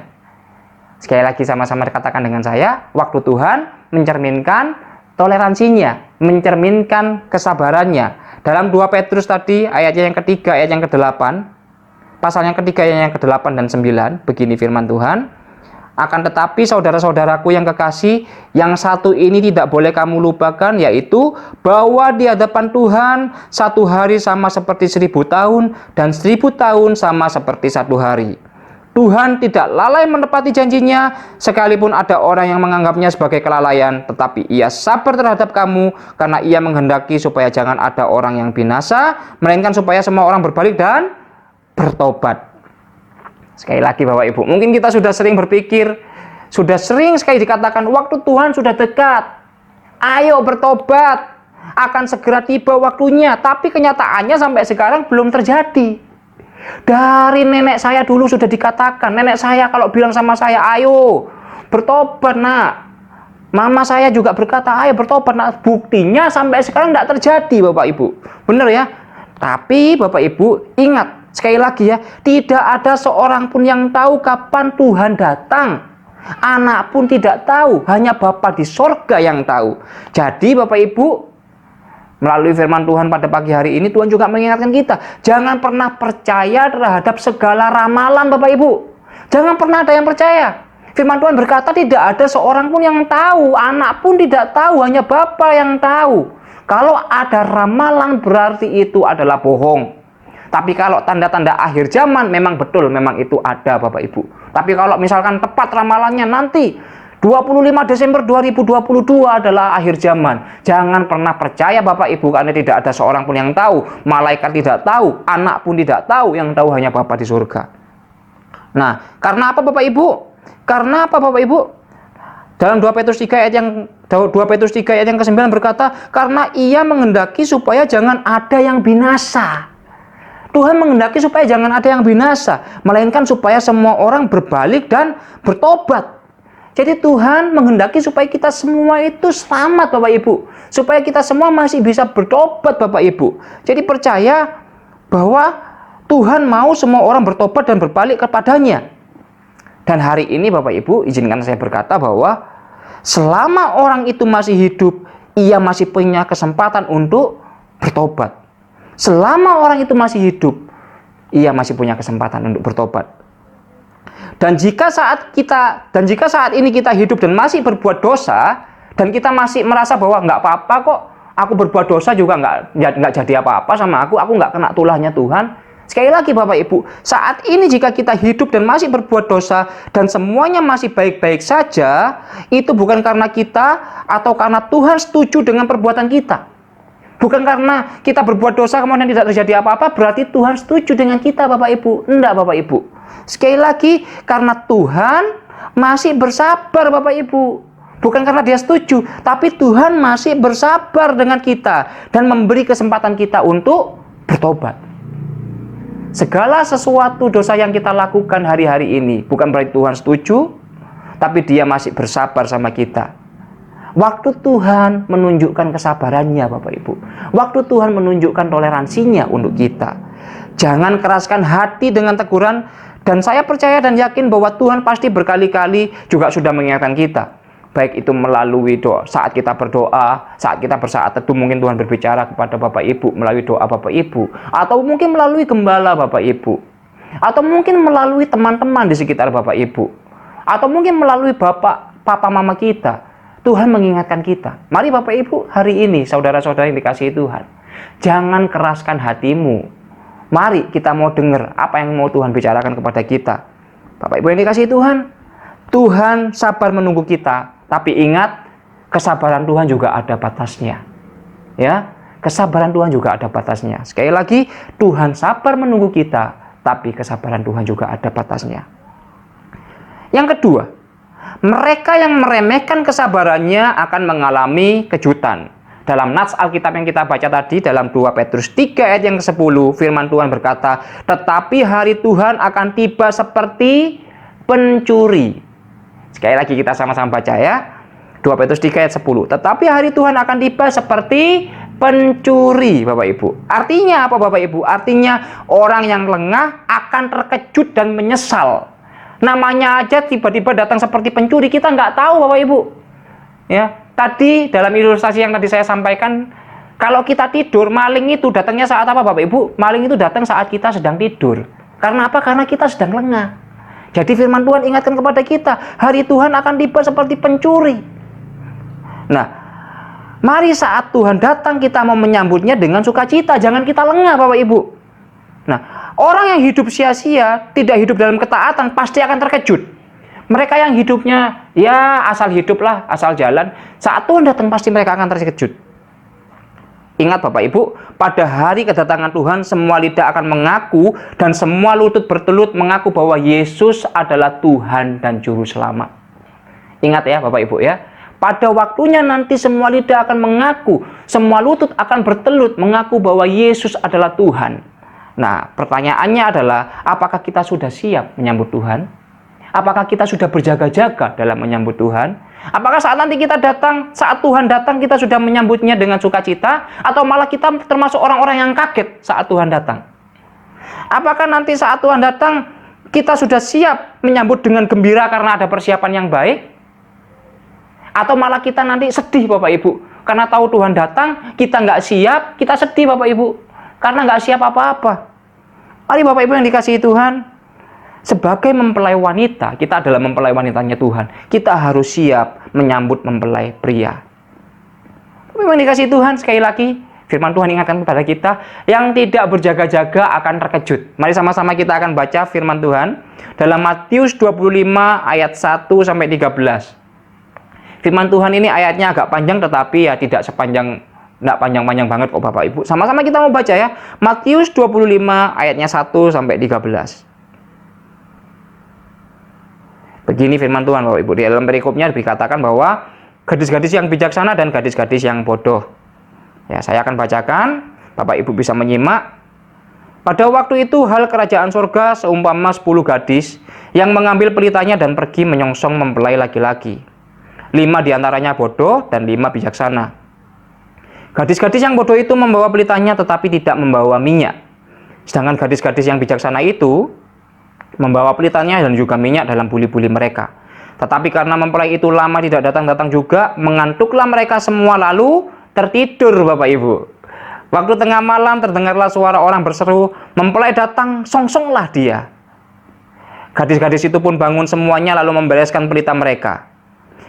Sekali lagi sama-sama dikatakan dengan saya, waktu Tuhan mencerminkan toleransinya, mencerminkan kesabarannya. Dalam 2 Petrus tadi, ayatnya yang ketiga, ayat yang ke-8, pasal yang ketiga, ayat yang ke-8 dan 9, begini firman Tuhan, akan tetapi saudara-saudaraku yang kekasih, yang satu ini tidak boleh kamu lupakan, yaitu bahwa di hadapan Tuhan, 1 hari sama seperti 1000 tahun, dan 1000 tahun sama seperti 1 hari. Tuhan tidak lalai menepati janjinya, sekalipun ada orang yang menganggapnya sebagai kelalaian, tetapi ia sabar terhadap kamu, karena ia menghendaki supaya jangan ada orang yang binasa, melainkan supaya semua orang berbalik dan bertobat. Sekali lagi Bapak Ibu, mungkin kita sudah sering berpikir, sudah sering sekali dikatakan, waktu Tuhan sudah dekat, ayo bertobat, akan segera tiba waktunya, tapi kenyataannya sampai sekarang belum terjadi. Dari nenek saya dulu sudah dikatakan, nenek saya kalau bilang sama saya, ayo bertobat nak. Mama saya juga berkata, ayo bertobat nak. Buktinya sampai sekarang tidak terjadi Bapak Ibu. Benar ya? Tapi Bapak Ibu ingat, Sekali lagi ya, tidak ada seorang pun yang tahu kapan Tuhan datang. Anak pun tidak tahu, hanya Bapa di sorga yang tahu. Jadi Bapak Ibu, melalui firman Tuhan pada pagi hari ini, Tuhan juga mengingatkan kita, jangan pernah percaya terhadap segala ramalan Bapak Ibu. Jangan pernah ada yang percaya. Firman Tuhan berkata tidak ada seorang pun yang tahu, anak pun tidak tahu, hanya Bapa yang tahu. Kalau ada ramalan berarti itu adalah bohong. Tapi kalau tanda-tanda akhir zaman memang betul, memang itu ada Bapak Ibu. Tapi kalau misalkan tepat ramalannya nanti 25 Desember 2022 adalah akhir zaman, jangan pernah percaya Bapak Ibu, karena tidak ada seorang pun yang tahu. Malaikat tidak tahu, anak pun tidak tahu, yang tahu hanya Bapa di surga. Nah, karena apa Bapak Ibu? Karena apa Bapak Ibu? Dalam 2 Petrus 3 ayat yang ke-9 berkata, karena Ia menghendaki supaya jangan ada yang binasa. Tuhan menghendaki supaya jangan ada yang binasa, melainkan supaya semua orang berbalik dan bertobat. Jadi Tuhan menghendaki supaya kita semua itu selamat Bapak Ibu, supaya kita semua masih bisa bertobat Bapak Ibu. Jadi percaya bahwa Tuhan mau semua orang bertobat dan berbalik kepadanya. Dan hari ini Bapak Ibu, izinkan saya berkata bahwa selama orang itu masih hidup, ia masih punya kesempatan untuk bertobat. Selama orang itu masih hidup, ia masih punya kesempatan untuk bertobat. Dan jika saat ini kita hidup dan masih berbuat dosa, dan kita masih merasa bahwa nggak apa-apa kok, aku berbuat dosa juga nggak jadi apa-apa sama aku nggak kena tulahnya Tuhan. Sekali lagi Bapak Ibu, saat ini jika kita hidup dan masih berbuat dosa dan semuanya masih baik-baik saja, itu bukan karena kita atau karena Tuhan setuju dengan perbuatan kita. Bukan karena kita berbuat dosa kemudian tidak terjadi apa-apa, berarti Tuhan setuju dengan kita Bapak Ibu. Enggak Bapak Ibu. Sekali lagi, karena Tuhan masih bersabar Bapak Ibu. Bukan karena dia setuju, tapi Tuhan masih bersabar dengan kita dan memberi kesempatan kita untuk bertobat. Segala sesuatu dosa yang kita lakukan hari-hari ini, bukan berarti Tuhan setuju, tapi dia masih bersabar sama kita. Waktu Tuhan menunjukkan kesabarannya Bapak Ibu, waktu Tuhan menunjukkan toleransinya untuk kita. Jangan keraskan hati dengan teguran. Dan saya percaya dan yakin bahwa Tuhan pasti berkali-kali juga sudah mengingatkan kita. Baik itu melalui doa, saat kita berdoa, saat kita bersaat teduh, mungkin Tuhan berbicara kepada Bapak Ibu melalui doa Bapak Ibu, atau mungkin melalui gembala Bapak Ibu, atau mungkin melalui teman-teman di sekitar Bapak Ibu, atau mungkin melalui papa mama kita. Tuhan mengingatkan kita. Mari Bapak Ibu, hari ini saudara-saudara yang dikasihi Tuhan, jangan keraskan hatimu. Mari kita mau dengar apa yang mau Tuhan bicarakan kepada kita. Bapak Ibu yang dikasihi Tuhan, Tuhan sabar menunggu kita, tapi ingat, kesabaran Tuhan juga ada batasnya. Ya, kesabaran Tuhan juga ada batasnya. Sekali lagi, Tuhan sabar menunggu kita, tapi kesabaran Tuhan juga ada batasnya. Yang kedua, mereka yang meremehkan kesabarannya akan mengalami kejutan. Dalam nats Alkitab yang kita baca tadi, dalam 2 Petrus 3 ayat yang ke-10, firman Tuhan berkata, tetapi hari Tuhan akan tiba seperti pencuri. Sekali lagi kita sama-sama baca ya. 2 Petrus 3 ayat 10. Tetapi hari Tuhan akan tiba seperti pencuri, Bapak Ibu. Artinya apa Bapak Ibu? Artinya orang yang lengah akan terkejut dan menyesal. Namanya aja tiba-tiba datang seperti pencuri, kita nggak tahu Bapak Ibu. Ya, tadi dalam ilustrasi yang tadi saya sampaikan, kalau kita tidur, maling itu datangnya saat apa Bapak Ibu? Maling itu datang saat kita sedang tidur. Karena apa? Karena kita sedang lengah. Jadi firman Tuhan ingatkan kepada kita, hari Tuhan akan tiba seperti pencuri. Nah, mari saat Tuhan datang kita mau menyambutnya dengan sukacita, jangan kita lengah Bapak Ibu. Nah, orang yang hidup sia-sia, tidak hidup dalam ketaatan, pasti akan terkejut. Mereka yang hidupnya, ya asal hiduplah, asal jalan, saat Tuhan datang pasti mereka akan terkejut. Ingat Bapak Ibu, pada hari kedatangan Tuhan, semua lidah akan mengaku dan semua lutut bertelut mengaku bahwa Yesus adalah Tuhan dan Juru Selamat. Ingat ya Bapak Ibu ya, pada waktunya nanti semua lidah akan mengaku, semua lutut akan bertelut mengaku bahwa Yesus adalah Tuhan. Nah, pertanyaannya adalah, apakah kita sudah siap menyambut Tuhan? Apakah kita sudah berjaga-jaga dalam menyambut Tuhan? Apakah saat nanti kita datang, saat Tuhan datang kita sudah menyambutnya dengan sukacita? Atau malah kita termasuk orang-orang yang kaget saat Tuhan datang? Apakah nanti saat Tuhan datang, kita sudah siap menyambut dengan gembira karena ada persiapan yang baik? Atau malah kita nanti sedih Bapak Ibu, karena tahu Tuhan datang, kita nggak siap, kita sedih Bapak Ibu, karena nggak siap apa-apa. Mari Bapak Ibu yang dikasihi Tuhan, sebagai mempelai wanita, kita adalah mempelai wanitanya Tuhan. Kita harus siap menyambut mempelai pria. Memang dikasihi Tuhan, sekali lagi, firman Tuhan ingatkan kepada kita, yang tidak berjaga-jaga akan terkejut. Mari sama-sama kita akan baca firman Tuhan dalam Matius 25 ayat 1 sampai 13. Firman Tuhan ini ayatnya agak panjang, tetapi ya tidak panjang-panjang banget kok Bapak Ibu. Sama-sama kita mau baca ya. Matius 25 ayatnya 1 sampai 13. Begini firman Tuhan Bapak Ibu. Di dalam perikopnya dikatakan bahwa gadis-gadis yang bijaksana dan gadis-gadis yang bodoh. Ya, saya akan bacakan, Bapak Ibu bisa menyimak. Pada waktu itu hal kerajaan surga seumpama 10 gadis yang mengambil pelitanya dan pergi menyongsong mempelai laki-laki. 5 diantaranya bodoh dan 5 bijaksana. Gadis-gadis yang bodoh itu membawa pelitanya tetapi tidak membawa minyak. Sedangkan gadis-gadis yang bijaksana itu membawa pelitanya dan juga minyak dalam buli-buli mereka. Tetapi karena mempelai itu lama tidak datang-datang juga, mengantuklah mereka semua lalu tertidur Bapak Ibu. Waktu tengah malam terdengarlah suara orang berseru, mempelai datang, songsonglah dia. Gadis-gadis itu pun bangun semuanya lalu membereskan pelita mereka.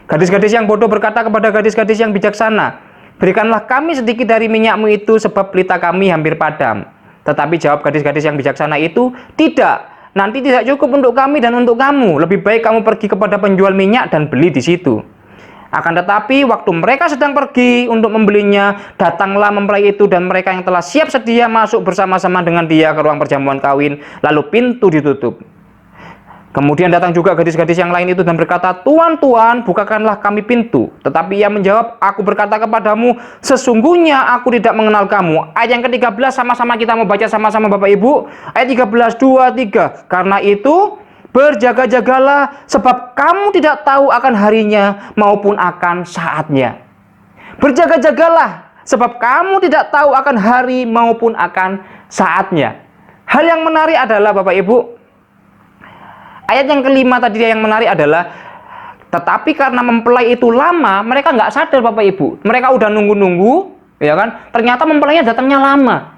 Gadis-gadis yang bodoh berkata kepada gadis-gadis yang bijaksana, berikanlah kami sedikit dari minyakmu itu sebab pelita kami hampir padam. Tetapi jawab gadis-gadis yang bijaksana itu, tidak, nanti tidak cukup untuk kami dan untuk kamu. Lebih baik kamu pergi kepada penjual minyak dan beli di situ. Akan tetapi waktu mereka sedang pergi untuk membelinya, datanglah mempelai itu dan mereka yang telah siap sedia masuk bersama-sama dengan dia ke ruang perjamuan kawin, lalu pintu ditutup. Kemudian datang juga gadis-gadis yang lain itu dan berkata, Tuan, Tuan, bukakanlah kami pintu. Tetapi ia menjawab, aku berkata kepadamu, sesungguhnya aku tidak mengenal kamu. Ayat yang ke-13 sama-sama kita mau baca sama-sama Bapak Ibu. Ayat 13, 2, 3. Karena itu, berjaga-jagalah sebab kamu tidak tahu akan harinya maupun akan saatnya. Berjaga-jagalah sebab kamu tidak tahu akan hari maupun akan saatnya. Hal yang menarik adalah Bapak Ibu, ayat yang kelima tadi yang menarik adalah, tetapi karena mempelai itu lama, mereka nggak sadar Bapak Ibu. Mereka udah nunggu-nunggu, ya kan? Ternyata mempelainya datangnya lama.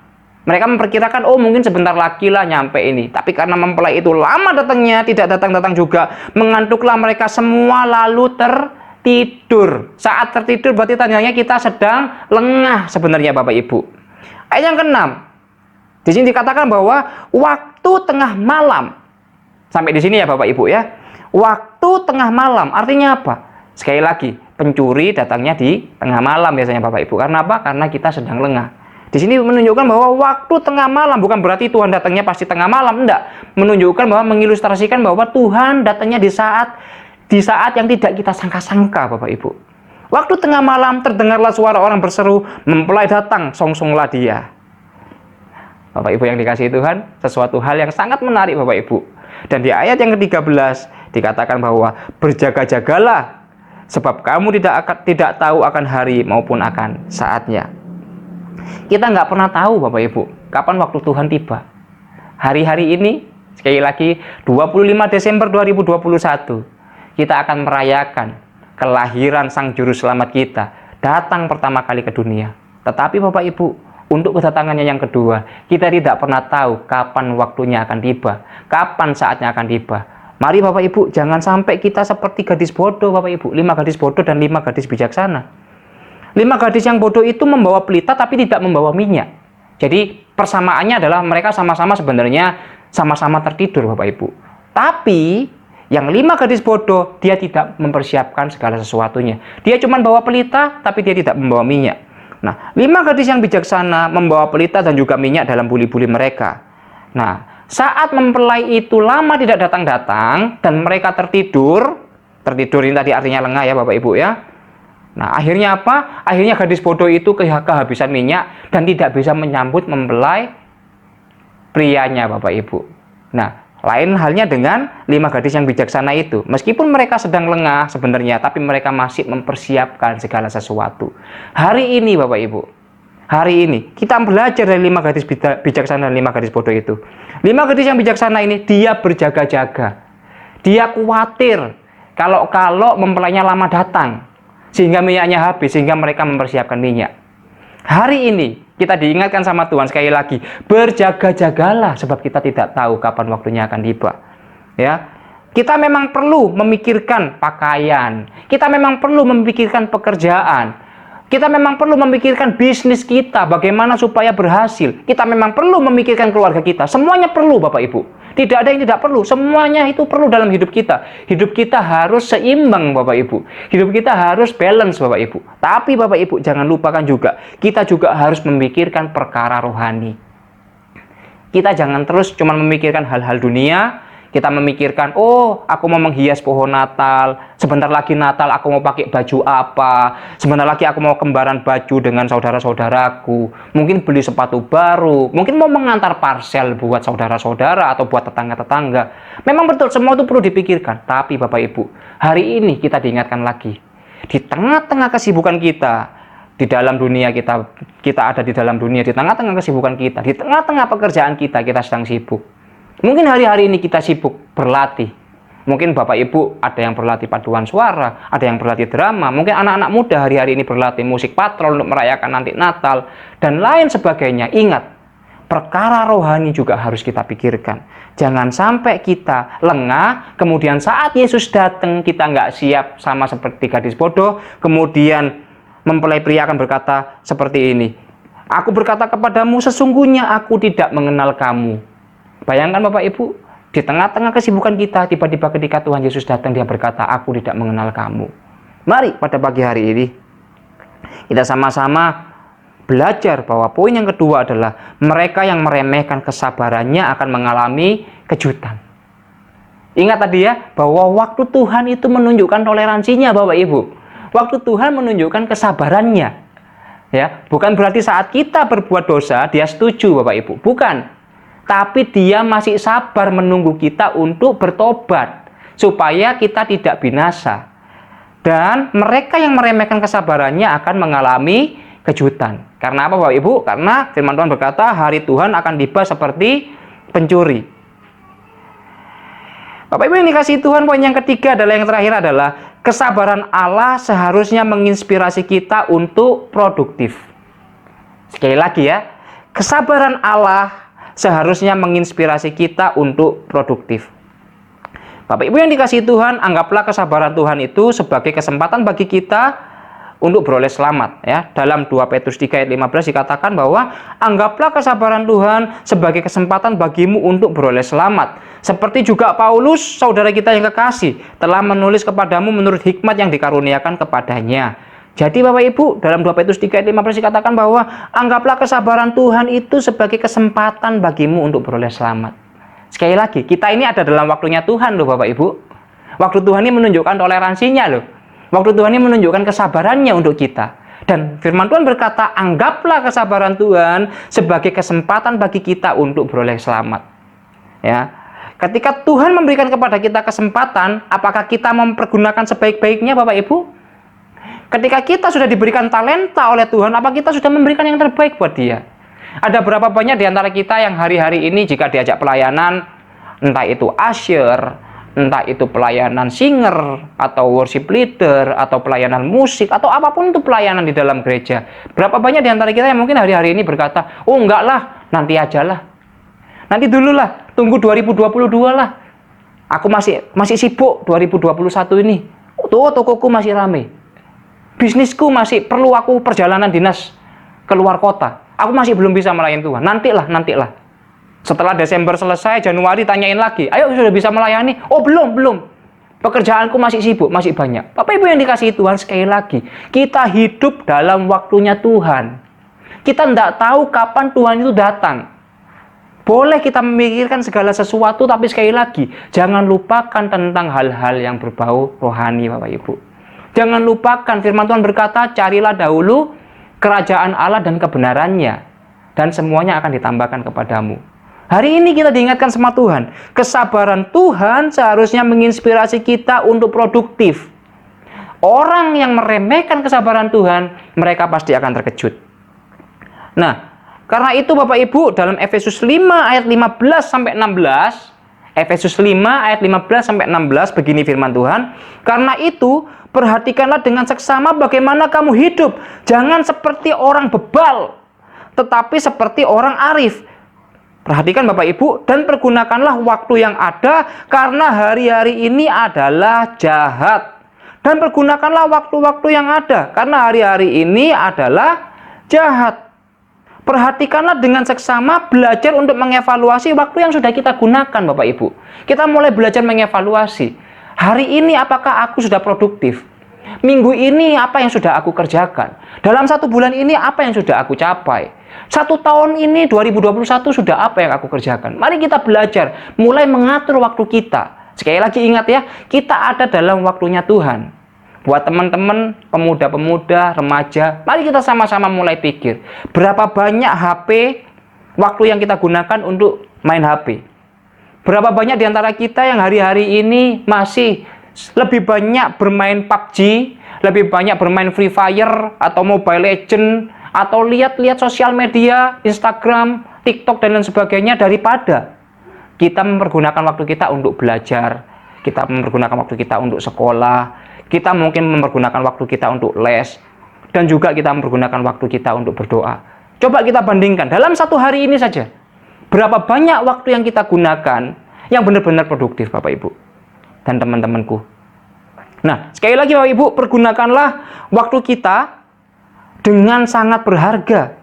Mereka memperkirakan, oh mungkin sebentar lagi lah nyampe ini. Tapi karena mempelai itu lama datangnya, tidak datang-datang juga, mengantuklah mereka semua lalu tertidur. Saat tertidur berarti tandanya kita sedang lengah sebenarnya Bapak Ibu. Ayat yang ke-6. Di sini dikatakan bahwa waktu tengah malam. Sampai di sini ya Bapak Ibu ya. Waktu tengah malam artinya apa? Sekali lagi, pencuri datangnya di tengah malam biasanya Bapak Ibu. Karena apa? Karena kita sedang lengah. Di sini menunjukkan bahwa waktu tengah malam, bukan berarti Tuhan datangnya pasti tengah malam, enggak. Menunjukkan bahwa mengilustrasikan bahwa Tuhan datangnya di saat yang tidak kita sangka-sangka Bapak Ibu. Waktu tengah malam terdengarlah suara orang berseru, mempelai datang, songsonglah dia. Bapak Ibu yang dikasihi Tuhan, sesuatu hal yang sangat menarik Bapak Ibu. Dan di ayat yang ke-13 dikatakan bahwa berjaga-jagalah sebab kamu tidak tahu akan hari maupun akan saatnya. Kita nggak pernah tahu Bapak Ibu kapan waktu Tuhan tiba. Hari-hari ini sekali lagi 25 Desember 2021 kita akan merayakan kelahiran Sang Juru Selamat kita datang pertama kali ke dunia. Tetapi Bapak Ibu, untuk kedatangannya yang kedua, kita tidak pernah tahu kapan waktunya akan tiba, kapan saatnya akan tiba. Mari Bapak Ibu, jangan sampai kita seperti gadis bodoh Bapak Ibu, 5 gadis bodoh dan 5 gadis bijaksana. 5 gadis yang bodoh itu membawa pelita tapi tidak membawa minyak. Jadi persamaannya adalah mereka sama-sama sebenarnya sama-sama tertidur Bapak Ibu. Tapi yang 5 gadis bodoh, dia tidak mempersiapkan segala sesuatunya. Dia cuma bawa pelita tapi dia tidak membawa minyak. Nah, 5 gadis yang bijaksana membawa pelita dan juga minyak dalam buli-buli mereka. Nah, saat mempelai itu lama tidak datang-datang dan mereka tertidur ini tadi artinya lengah ya Bapak Ibu ya. Nah, akhirnya apa? Akhirnya gadis bodoh itu kehabisan minyak dan tidak bisa menyambut mempelai prianya Bapak Ibu. Nah, lain halnya dengan 5 gadis yang bijaksana itu. Meskipun mereka sedang lengah sebenarnya, tapi mereka masih mempersiapkan segala sesuatu. Hari ini Bapak Ibu, hari ini kita belajar dari 5 gadis bijaksana dan 5 gadis bodoh itu. 5 gadis yang bijaksana ini, dia berjaga-jaga. Dia khawatir kalau mempelainya lama datang, sehingga minyaknya habis, sehingga mereka mempersiapkan minyak. Hari ini kita diingatkan sama Tuhan sekali lagi, berjaga-jagalah sebab kita tidak tahu kapan waktunya akan tiba. Ya, kita memang perlu memikirkan pakaian, kita memang perlu memikirkan pekerjaan, kita memang perlu memikirkan bisnis kita, bagaimana supaya berhasil. Kita memang perlu memikirkan keluarga kita. Semuanya perlu, Bapak Ibu. Tidak ada yang tidak perlu. Semuanya itu perlu dalam hidup kita. Hidup kita harus seimbang, Bapak Ibu. Hidup kita harus balance, Bapak Ibu. Tapi Bapak Ibu, jangan lupakan juga, kita juga harus memikirkan perkara rohani. Kita jangan terus cuma memikirkan hal-hal dunia. Kita memikirkan, oh aku mau menghias pohon Natal, sebentar lagi Natal aku mau pakai baju apa, sebentar lagi aku mau kembaran baju dengan saudara-saudaraku, mungkin beli sepatu baru, mungkin mau mengantar parcel buat saudara-saudara atau buat tetangga-tetangga. Memang betul, semua itu perlu dipikirkan. Tapi Bapak Ibu, hari ini kita diingatkan lagi, di tengah-tengah kesibukan kita, di dalam dunia kita ada di dalam dunia, di tengah-tengah kesibukan kita, di tengah-tengah pekerjaan kita sedang sibuk. Mungkin hari-hari ini kita sibuk berlatih. Mungkin Bapak Ibu ada yang berlatih paduan suara, ada yang berlatih drama. Mungkin anak-anak muda hari-hari ini berlatih musik patrol untuk merayakan nanti Natal, dan lain sebagainya. Ingat, perkara rohani juga harus kita pikirkan. Jangan sampai kita lengah, kemudian saat Yesus datang kita nggak siap, sama seperti gadis bodoh. Kemudian mempelai pria akan berkata seperti ini, aku berkata kepadamu, sesungguhnya aku tidak mengenal kamu. Bayangkan Bapak Ibu, di tengah-tengah kesibukan kita, tiba-tiba ketika Tuhan Yesus datang, dia berkata, aku tidak mengenal kamu. Mari pada pagi hari ini, kita sama-sama belajar bahwa poin yang kedua adalah, mereka yang meremehkan kesabarannya akan mengalami kejutan. Ingat tadi ya, bahwa waktu Tuhan itu menunjukkan toleransinya Bapak Ibu. Waktu Tuhan menunjukkan kesabarannya. Ya, bukan berarti saat kita berbuat dosa, dia setuju Bapak Ibu. Bukan. Tapi dia masih sabar menunggu kita untuk bertobat, supaya kita tidak binasa. Dan mereka yang meremehkan kesabarannya akan mengalami kejutan. Karena apa Bapak Ibu? Karena firman Tuhan berkata, hari Tuhan akan tiba seperti pencuri. Bapak Ibu yang dikasihi Tuhan, poin yang ketiga adalah, yang terakhir adalah, kesabaran Allah seharusnya menginspirasi kita untuk produktif. Sekali lagi ya, kesabaran Allah seharusnya menginspirasi kita untuk produktif. Bapak Ibu yang dikasihi Tuhan, anggaplah kesabaran Tuhan itu sebagai kesempatan bagi kita untuk beroleh selamat. Ya, dalam 2 Petrus 3 ayat 15 dikatakan bahwa anggaplah kesabaran Tuhan sebagai kesempatan bagimu untuk beroleh selamat. Seperti juga Paulus, saudara kita yang kekasih, telah menulis kepadamu menurut hikmat yang dikaruniakan kepadanya. Jadi Bapak Ibu, dalam 2 Petrus 3 ayat 15 dikatakan bahwa anggaplah kesabaran Tuhan itu sebagai kesempatan bagimu untuk beroleh selamat. Sekali lagi, kita ini ada dalam waktunya Tuhan loh Bapak Ibu. Waktu Tuhan ini menunjukkan toleransinya loh. Waktu Tuhan ini menunjukkan kesabarannya untuk kita. Dan firman Tuhan berkata, anggaplah kesabaran Tuhan sebagai kesempatan bagi kita untuk beroleh selamat. Ya. Ketika Tuhan memberikan kepada kita kesempatan, apakah kita mempergunakan sebaik-baiknya Bapak Ibu? Ketika kita sudah diberikan talenta oleh Tuhan, apa kita sudah memberikan yang terbaik buat dia? Ada berapa banyak di antara kita yang hari-hari ini jika diajak pelayanan, entah itu usher, entah itu pelayanan singer, atau worship leader, atau pelayanan musik, atau apapun itu pelayanan di dalam gereja. Berapa banyak di antara kita yang mungkin hari-hari ini berkata, oh enggak lah, nanti aja lah. Nanti dulu lah, tunggu 2022 lah. Aku masih sibuk 2021 ini. Tuh, tokoku masih rame. Bisnisku masih perlu aku perjalanan dinas keluar kota. Aku masih belum bisa melayani Tuhan. Nantilah. Setelah Desember selesai, Januari tanyain lagi. Ayo sudah bisa melayani? Oh belum. Pekerjaanku masih sibuk, masih banyak. Bapak Ibu yang dikasihi Tuhan, sekali lagi, kita hidup dalam waktunya Tuhan. Kita tidak tahu kapan Tuhan itu datang. Boleh kita memikirkan segala sesuatu, tapi sekali lagi, jangan lupakan tentang hal-hal yang berbau rohani Bapak Ibu. Jangan lupakan firman Tuhan berkata, carilah dahulu kerajaan Allah dan kebenarannya, dan semuanya akan ditambahkan kepadamu. Hari ini kita diingatkan sama Tuhan, kesabaran Tuhan seharusnya menginspirasi kita untuk produktif. Orang yang meremehkan kesabaran Tuhan, mereka pasti akan terkejut. Nah, Karena itu Bapak Ibu, dalam Efesus 5 ayat 15 sampai 16, Efesus 5 ayat 15 sampai 16 begini firman Tuhan, "Karena itu perhatikanlah dengan seksama bagaimana kamu hidup, jangan seperti orang bebal, tetapi seperti orang arif." Perhatikan Bapak Ibu, "Dan pergunakanlah waktu yang ada karena hari-hari ini adalah jahat." Dan pergunakanlah waktu-waktu yang ada karena hari-hari ini adalah jahat. Perhatikanlah dengan seksama, belajar untuk mengevaluasi waktu yang sudah kita gunakan Bapak Ibu. Kita mulai belajar mengevaluasi. Hari ini apakah aku sudah produktif? Minggu ini apa yang sudah aku kerjakan? Dalam 1 bulan ini apa yang sudah aku capai? 1 tahun ini 2021 sudah apa yang aku kerjakan? Mari kita belajar, mulai mengatur waktu kita. Sekali lagi ingat ya, kita ada dalam waktunya Tuhan. Buat teman-teman, pemuda-pemuda, remaja, mari kita sama-sama mulai pikir. Berapa banyak HP waktu yang kita gunakan untuk main HP? Berapa banyak di antara kita yang hari-hari ini masih lebih banyak bermain PUBG, lebih banyak bermain Free Fire, atau Mobile Legend, atau lihat-lihat sosial media, Instagram, TikTok, dan lain sebagainya, daripada kita mempergunakan waktu kita untuk belajar, kita mempergunakan waktu kita untuk sekolah, kita mungkin mempergunakan waktu kita untuk les, dan juga kita mempergunakan waktu kita untuk berdoa. Coba kita bandingkan, dalam 1 hari ini saja, berapa banyak waktu yang kita gunakan yang benar-benar produktif Bapak Ibu dan teman-temanku. Nah, sekali lagi Bapak Ibu, pergunakanlah waktu kita dengan sangat berharga.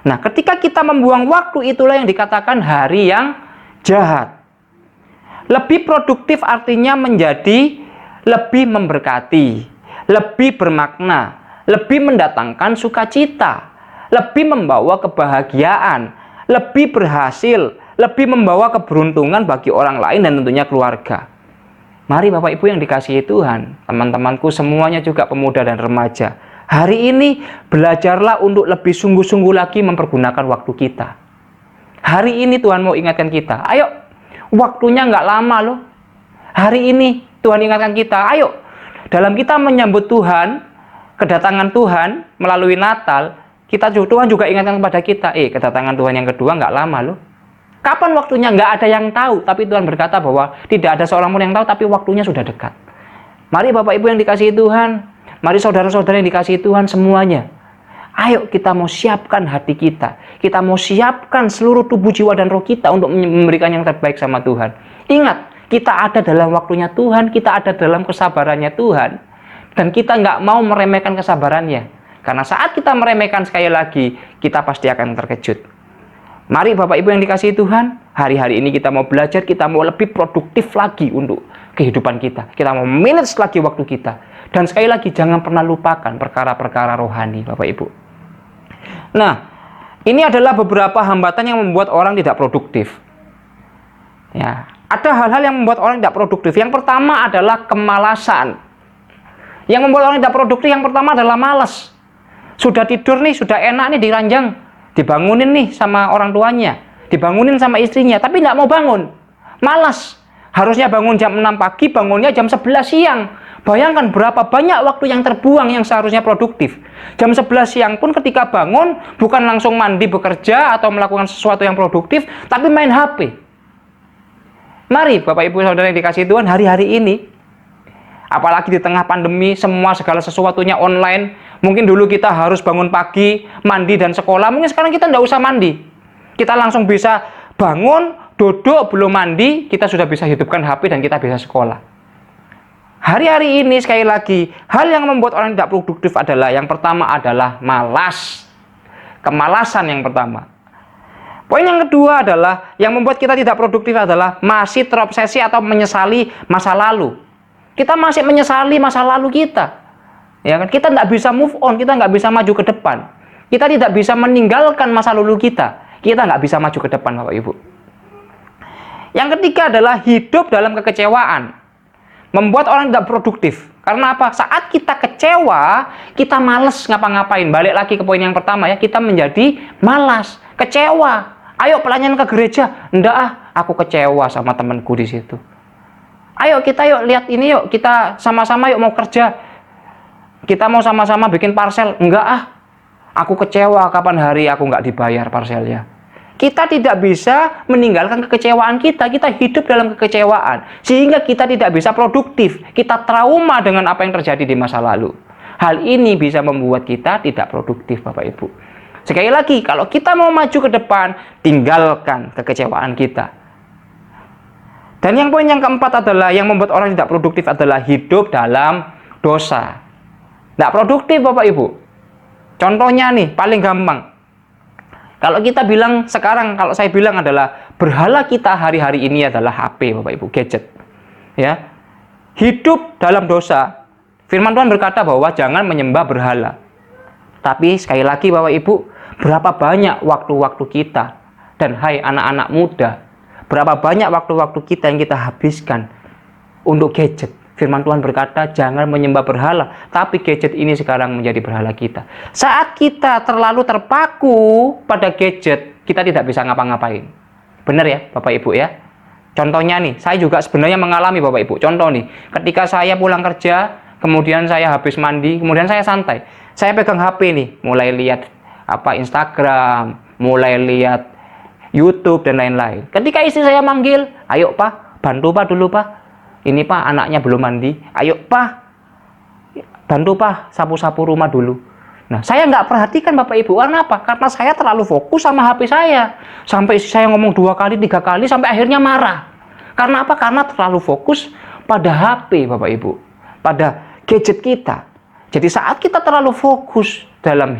Nah, ketika kita membuang waktu, itulah yang dikatakan hari yang jahat. Lebih produktif artinya menjadi lebih memberkati, lebih bermakna, lebih mendatangkan sukacita, lebih membawa kebahagiaan, lebih berhasil, lebih membawa keberuntungan bagi orang lain dan tentunya keluarga. Mari Bapak Ibu yang dikasihi Tuhan, teman-temanku semuanya juga pemuda dan remaja, hari ini belajarlah untuk lebih sungguh-sungguh lagi mempergunakan waktu kita. Hari ini Tuhan mau ingatkan kita, ayo, waktunya nggak lama loh. Hari ini Tuhan ingatkan kita, ayo, dalam kita menyambut Tuhan, kedatangan Tuhan melalui Natal, Tuhan juga ingatkan kepada kita, kedatangan Tuhan yang kedua nggak lama loh. Kapan waktunya? Nggak ada yang tahu, tapi Tuhan berkata bahwa tidak ada seorang pun yang tahu, tapi waktunya sudah dekat. Mari Bapak Ibu yang dikasihi Tuhan, mari saudara-saudara yang dikasihi Tuhan semuanya, ayo kita mau siapkan hati kita, kita mau siapkan seluruh tubuh, jiwa, dan roh kita untuk memberikan yang terbaik sama Tuhan. Ingat, kita ada dalam waktunya Tuhan, kita ada dalam kesabarannya Tuhan, dan kita nggak mau meremehkan kesabarannya. Karena saat kita meremehkan, sekali lagi, kita pasti akan terkejut. Mari Bapak Ibu yang dikasihi Tuhan, hari-hari ini kita mau belajar, kita mau lebih produktif lagi untuk kehidupan kita. Kita mau manage lagi waktu kita. Dan sekali lagi, jangan pernah lupakan perkara-perkara rohani, Bapak Ibu. Nah, ini adalah beberapa hambatan yang membuat orang tidak produktif. Ya, ada hal-hal yang membuat orang tidak produktif. Yang pertama adalah kemalasan. Yang membuat orang tidak produktif yang pertama adalah malas. Sudah tidur nih, sudah enak nih di ranjang, dibangunin nih sama orang tuanya, dibangunin sama istrinya, tapi nggak mau bangun. Malas. Harusnya bangun jam 6 pagi, bangunnya jam 11 siang. Bayangkan berapa banyak waktu yang terbuang yang seharusnya produktif. Jam 11 siang pun ketika bangun, bukan langsung mandi bekerja atau melakukan sesuatu yang produktif, tapi main HP. Mari Bapak Ibu Saudara yang dikasihi Tuhan, hari-hari ini, apalagi di tengah pandemi, semua segala sesuatunya online. Mungkin dulu kita harus bangun pagi, mandi dan sekolah. Mungkin sekarang kita nggak usah mandi. Kita langsung bisa bangun, duduk, belum mandi, kita sudah bisa hidupkan HP dan kita bisa sekolah. Hari-hari ini sekali lagi, hal yang membuat orang tidak produktif adalah, yang pertama adalah malas. Kemalasan yang pertama. Poin yang kedua adalah, yang membuat kita tidak produktif adalah masih terobsesi atau menyesali masa lalu. Kita masih menyesali masa lalu kita. Ya kan? Kita nggak bisa move on, kita nggak bisa maju ke depan. Kita tidak bisa meninggalkan masa lalu kita. Kita nggak bisa maju ke depan, Bapak Ibu. Yang ketiga adalah hidup dalam kekecewaan. Membuat orang tidak produktif. Karena apa? Saat kita kecewa, kita malas ngapa-ngapain. Balik lagi ke poin yang pertama ya, kita menjadi malas, kecewa. Ayo pelayanan ke gereja. Enggak aku kecewa sama temanku di situ. Ayo kita yuk lihat ini yuk, kita sama-sama yuk mau kerja. Kita mau sama-sama bikin parcel. Enggak Aku kecewa kapan hari aku nggak dibayar parselnya. Kita tidak bisa meninggalkan kekecewaan kita. Kita hidup dalam kekecewaan. Sehingga kita tidak bisa produktif. Kita trauma dengan apa yang terjadi di masa lalu. Hal ini bisa membuat kita tidak produktif, Bapak Ibu. Sekali lagi, kalau kita mau maju ke depan, tinggalkan kekecewaan kita. Dan yang poin yang keempat adalah, yang membuat orang tidak produktif adalah hidup dalam dosa. Tidak produktif, Bapak Ibu. Contohnya nih, paling gampang. Kalau kita bilang sekarang, kalau saya bilang adalah berhala kita hari-hari ini adalah HP, Bapak Ibu, gadget. Ya. Hidup dalam dosa. Firman Tuhan berkata bahwa jangan menyembah berhala. Tapi sekali lagi Bapak Ibu, berapa banyak waktu-waktu kita, dan hai anak-anak muda, berapa banyak waktu-waktu kita yang kita habiskan untuk gadget. Firman Tuhan berkata, jangan menyembah berhala, tapi gadget ini sekarang menjadi berhala kita. Saat kita terlalu terpaku pada gadget, kita tidak bisa ngapa-ngapain. Benar ya, Bapak Ibu ya? Contohnya nih, saya juga sebenarnya mengalami Bapak Ibu. Contoh nih, ketika saya pulang kerja, kemudian saya habis mandi, kemudian saya santai. Saya pegang HP nih, mulai lihat Instagram, mulai lihat YouTube dan lain-lain. Ketika istri saya manggil, ayo Pak, bantu Pak dulu Pak. Ini Pak, anaknya belum mandi. Ayo Pak, bantu Pak, sapu-sapu rumah dulu. Nah, saya nggak perhatikan Bapak Ibu. Karena apa? Karena saya terlalu fokus sama HP saya. Sampai saya ngomong 2 kali, 3 kali, sampai akhirnya marah. Karena apa? Karena terlalu fokus pada HP Bapak Ibu. Pada gadget kita. Jadi saat kita terlalu fokus dalam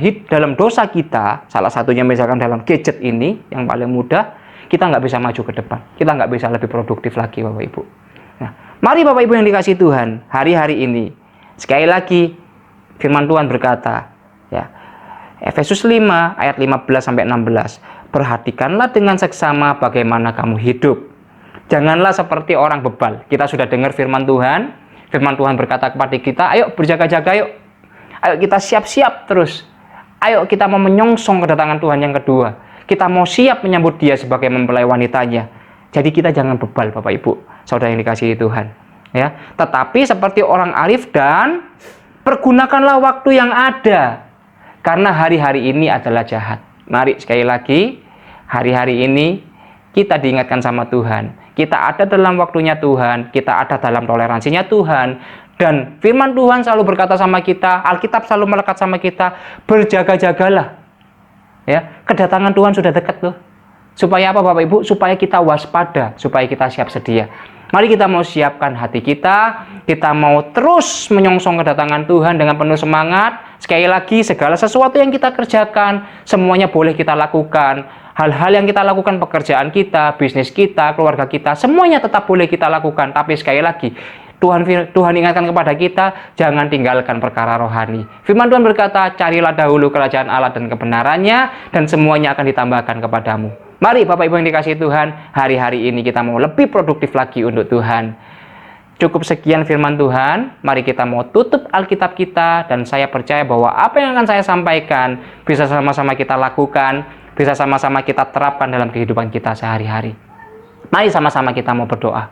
dosa kita, salah satunya misalkan dalam gadget ini, yang paling mudah, kita nggak bisa maju ke depan. Kita nggak bisa lebih produktif lagi Bapak Ibu. Nah, mari Bapak Ibu yang dikasih Tuhan, hari-hari ini, sekali lagi, firman Tuhan berkata, ya, Efesus 5 ayat 15-16, perhatikanlah dengan seksama bagaimana kamu hidup. Janganlah seperti orang bebal. Kita sudah dengar firman Tuhan berkata kepada kita, ayo berjaga-jaga yuk. Ayo kita siap-siap terus. Ayo kita mau menyongsong kedatangan Tuhan yang kedua. Kita mau siap menyambut Dia sebagai mempelai wanitanya. Jadi kita jangan bebal Bapak Ibu, saudara yang dikasihi Tuhan. Ya, tetapi seperti orang arif dan pergunakanlah waktu yang ada. Karena hari-hari ini adalah jahat. Mari sekali lagi, hari-hari ini kita diingatkan sama Tuhan. Kita ada dalam waktunya Tuhan, kita ada dalam toleransinya Tuhan. Dan firman Tuhan selalu berkata sama kita, Alkitab selalu melekat sama kita, berjaga-jagalah. Ya, kedatangan Tuhan sudah dekat loh. Supaya apa Bapak Ibu? Supaya kita waspada, supaya kita siap sedia. Mari kita mau siapkan hati kita mau terus menyongsong kedatangan Tuhan dengan penuh semangat. Sekali lagi, segala sesuatu yang kita kerjakan, semuanya boleh kita lakukan. Hal-hal yang kita lakukan, pekerjaan kita, bisnis kita, keluarga kita, semuanya tetap boleh kita lakukan. Tapi sekali lagi, Tuhan ingatkan kepada kita, jangan tinggalkan perkara rohani. Firman Tuhan berkata, carilah dahulu kerajaan Allah dan kebenarannya, dan semuanya akan ditambahkan kepadamu. Mari Bapak Ibu yang dikasihi Tuhan, hari-hari ini kita mau lebih produktif lagi untuk Tuhan. Cukup sekian firman Tuhan, mari kita mau tutup Alkitab kita, dan saya percaya bahwa apa yang akan saya sampaikan bisa sama-sama kita lakukan, bisa sama-sama kita terapkan dalam kehidupan kita sehari-hari. Mari sama-sama kita mau berdoa.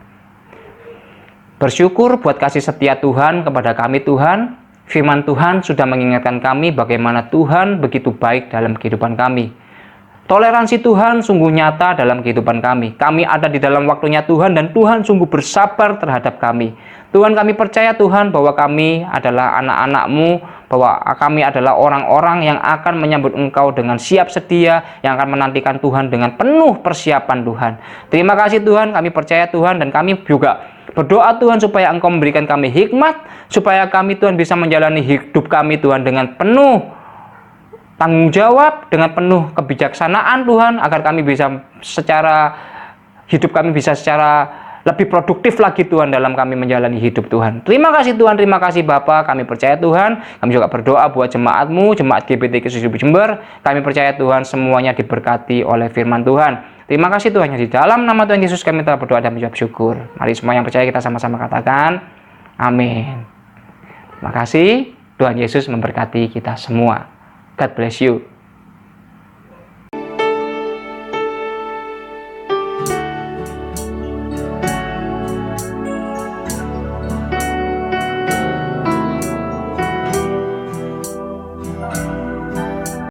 Bersyukur buat kasih setia Tuhan kepada kami Tuhan. Firman Tuhan sudah mengingatkan kami bagaimana Tuhan begitu baik dalam kehidupan kami. Toleransi Tuhan sungguh nyata dalam kehidupan kami. Kami ada di dalam waktunya Tuhan dan Tuhan sungguh bersabar terhadap kami. Tuhan, kami percaya Tuhan bahwa kami adalah anak-anak-Mu, bahwa kami adalah orang-orang yang akan menyambut Engkau dengan siap sedia, yang akan menantikan Tuhan dengan penuh persiapan Tuhan. Terima kasih Tuhan, kami percaya Tuhan, dan kami juga berdoa Tuhan supaya Engkau memberikan kami hikmat, supaya kami Tuhan bisa menjalani hidup kami Tuhan dengan penuh tanggung jawab, dengan penuh kebijaksanaan Tuhan, agar kami bisa hidup kami bisa secara lebih produktif lagi Tuhan dalam kami menjalani hidup Tuhan. Terima kasih Tuhan, terima kasih Bapa. Kami percaya Tuhan, kami juga berdoa buat jemaat-Mu, jemaat GBT Kesusubu Jember. Kami percaya Tuhan semuanya diberkati oleh firman Tuhan. Terima kasih Tuhan, di dalam nama Tuhan Yesus kami telah berdoa dan mengucap syukur. Mari semua yang percaya kita sama-sama katakan amin. Terima kasih, Tuhan Yesus memberkati kita semua. God bless you.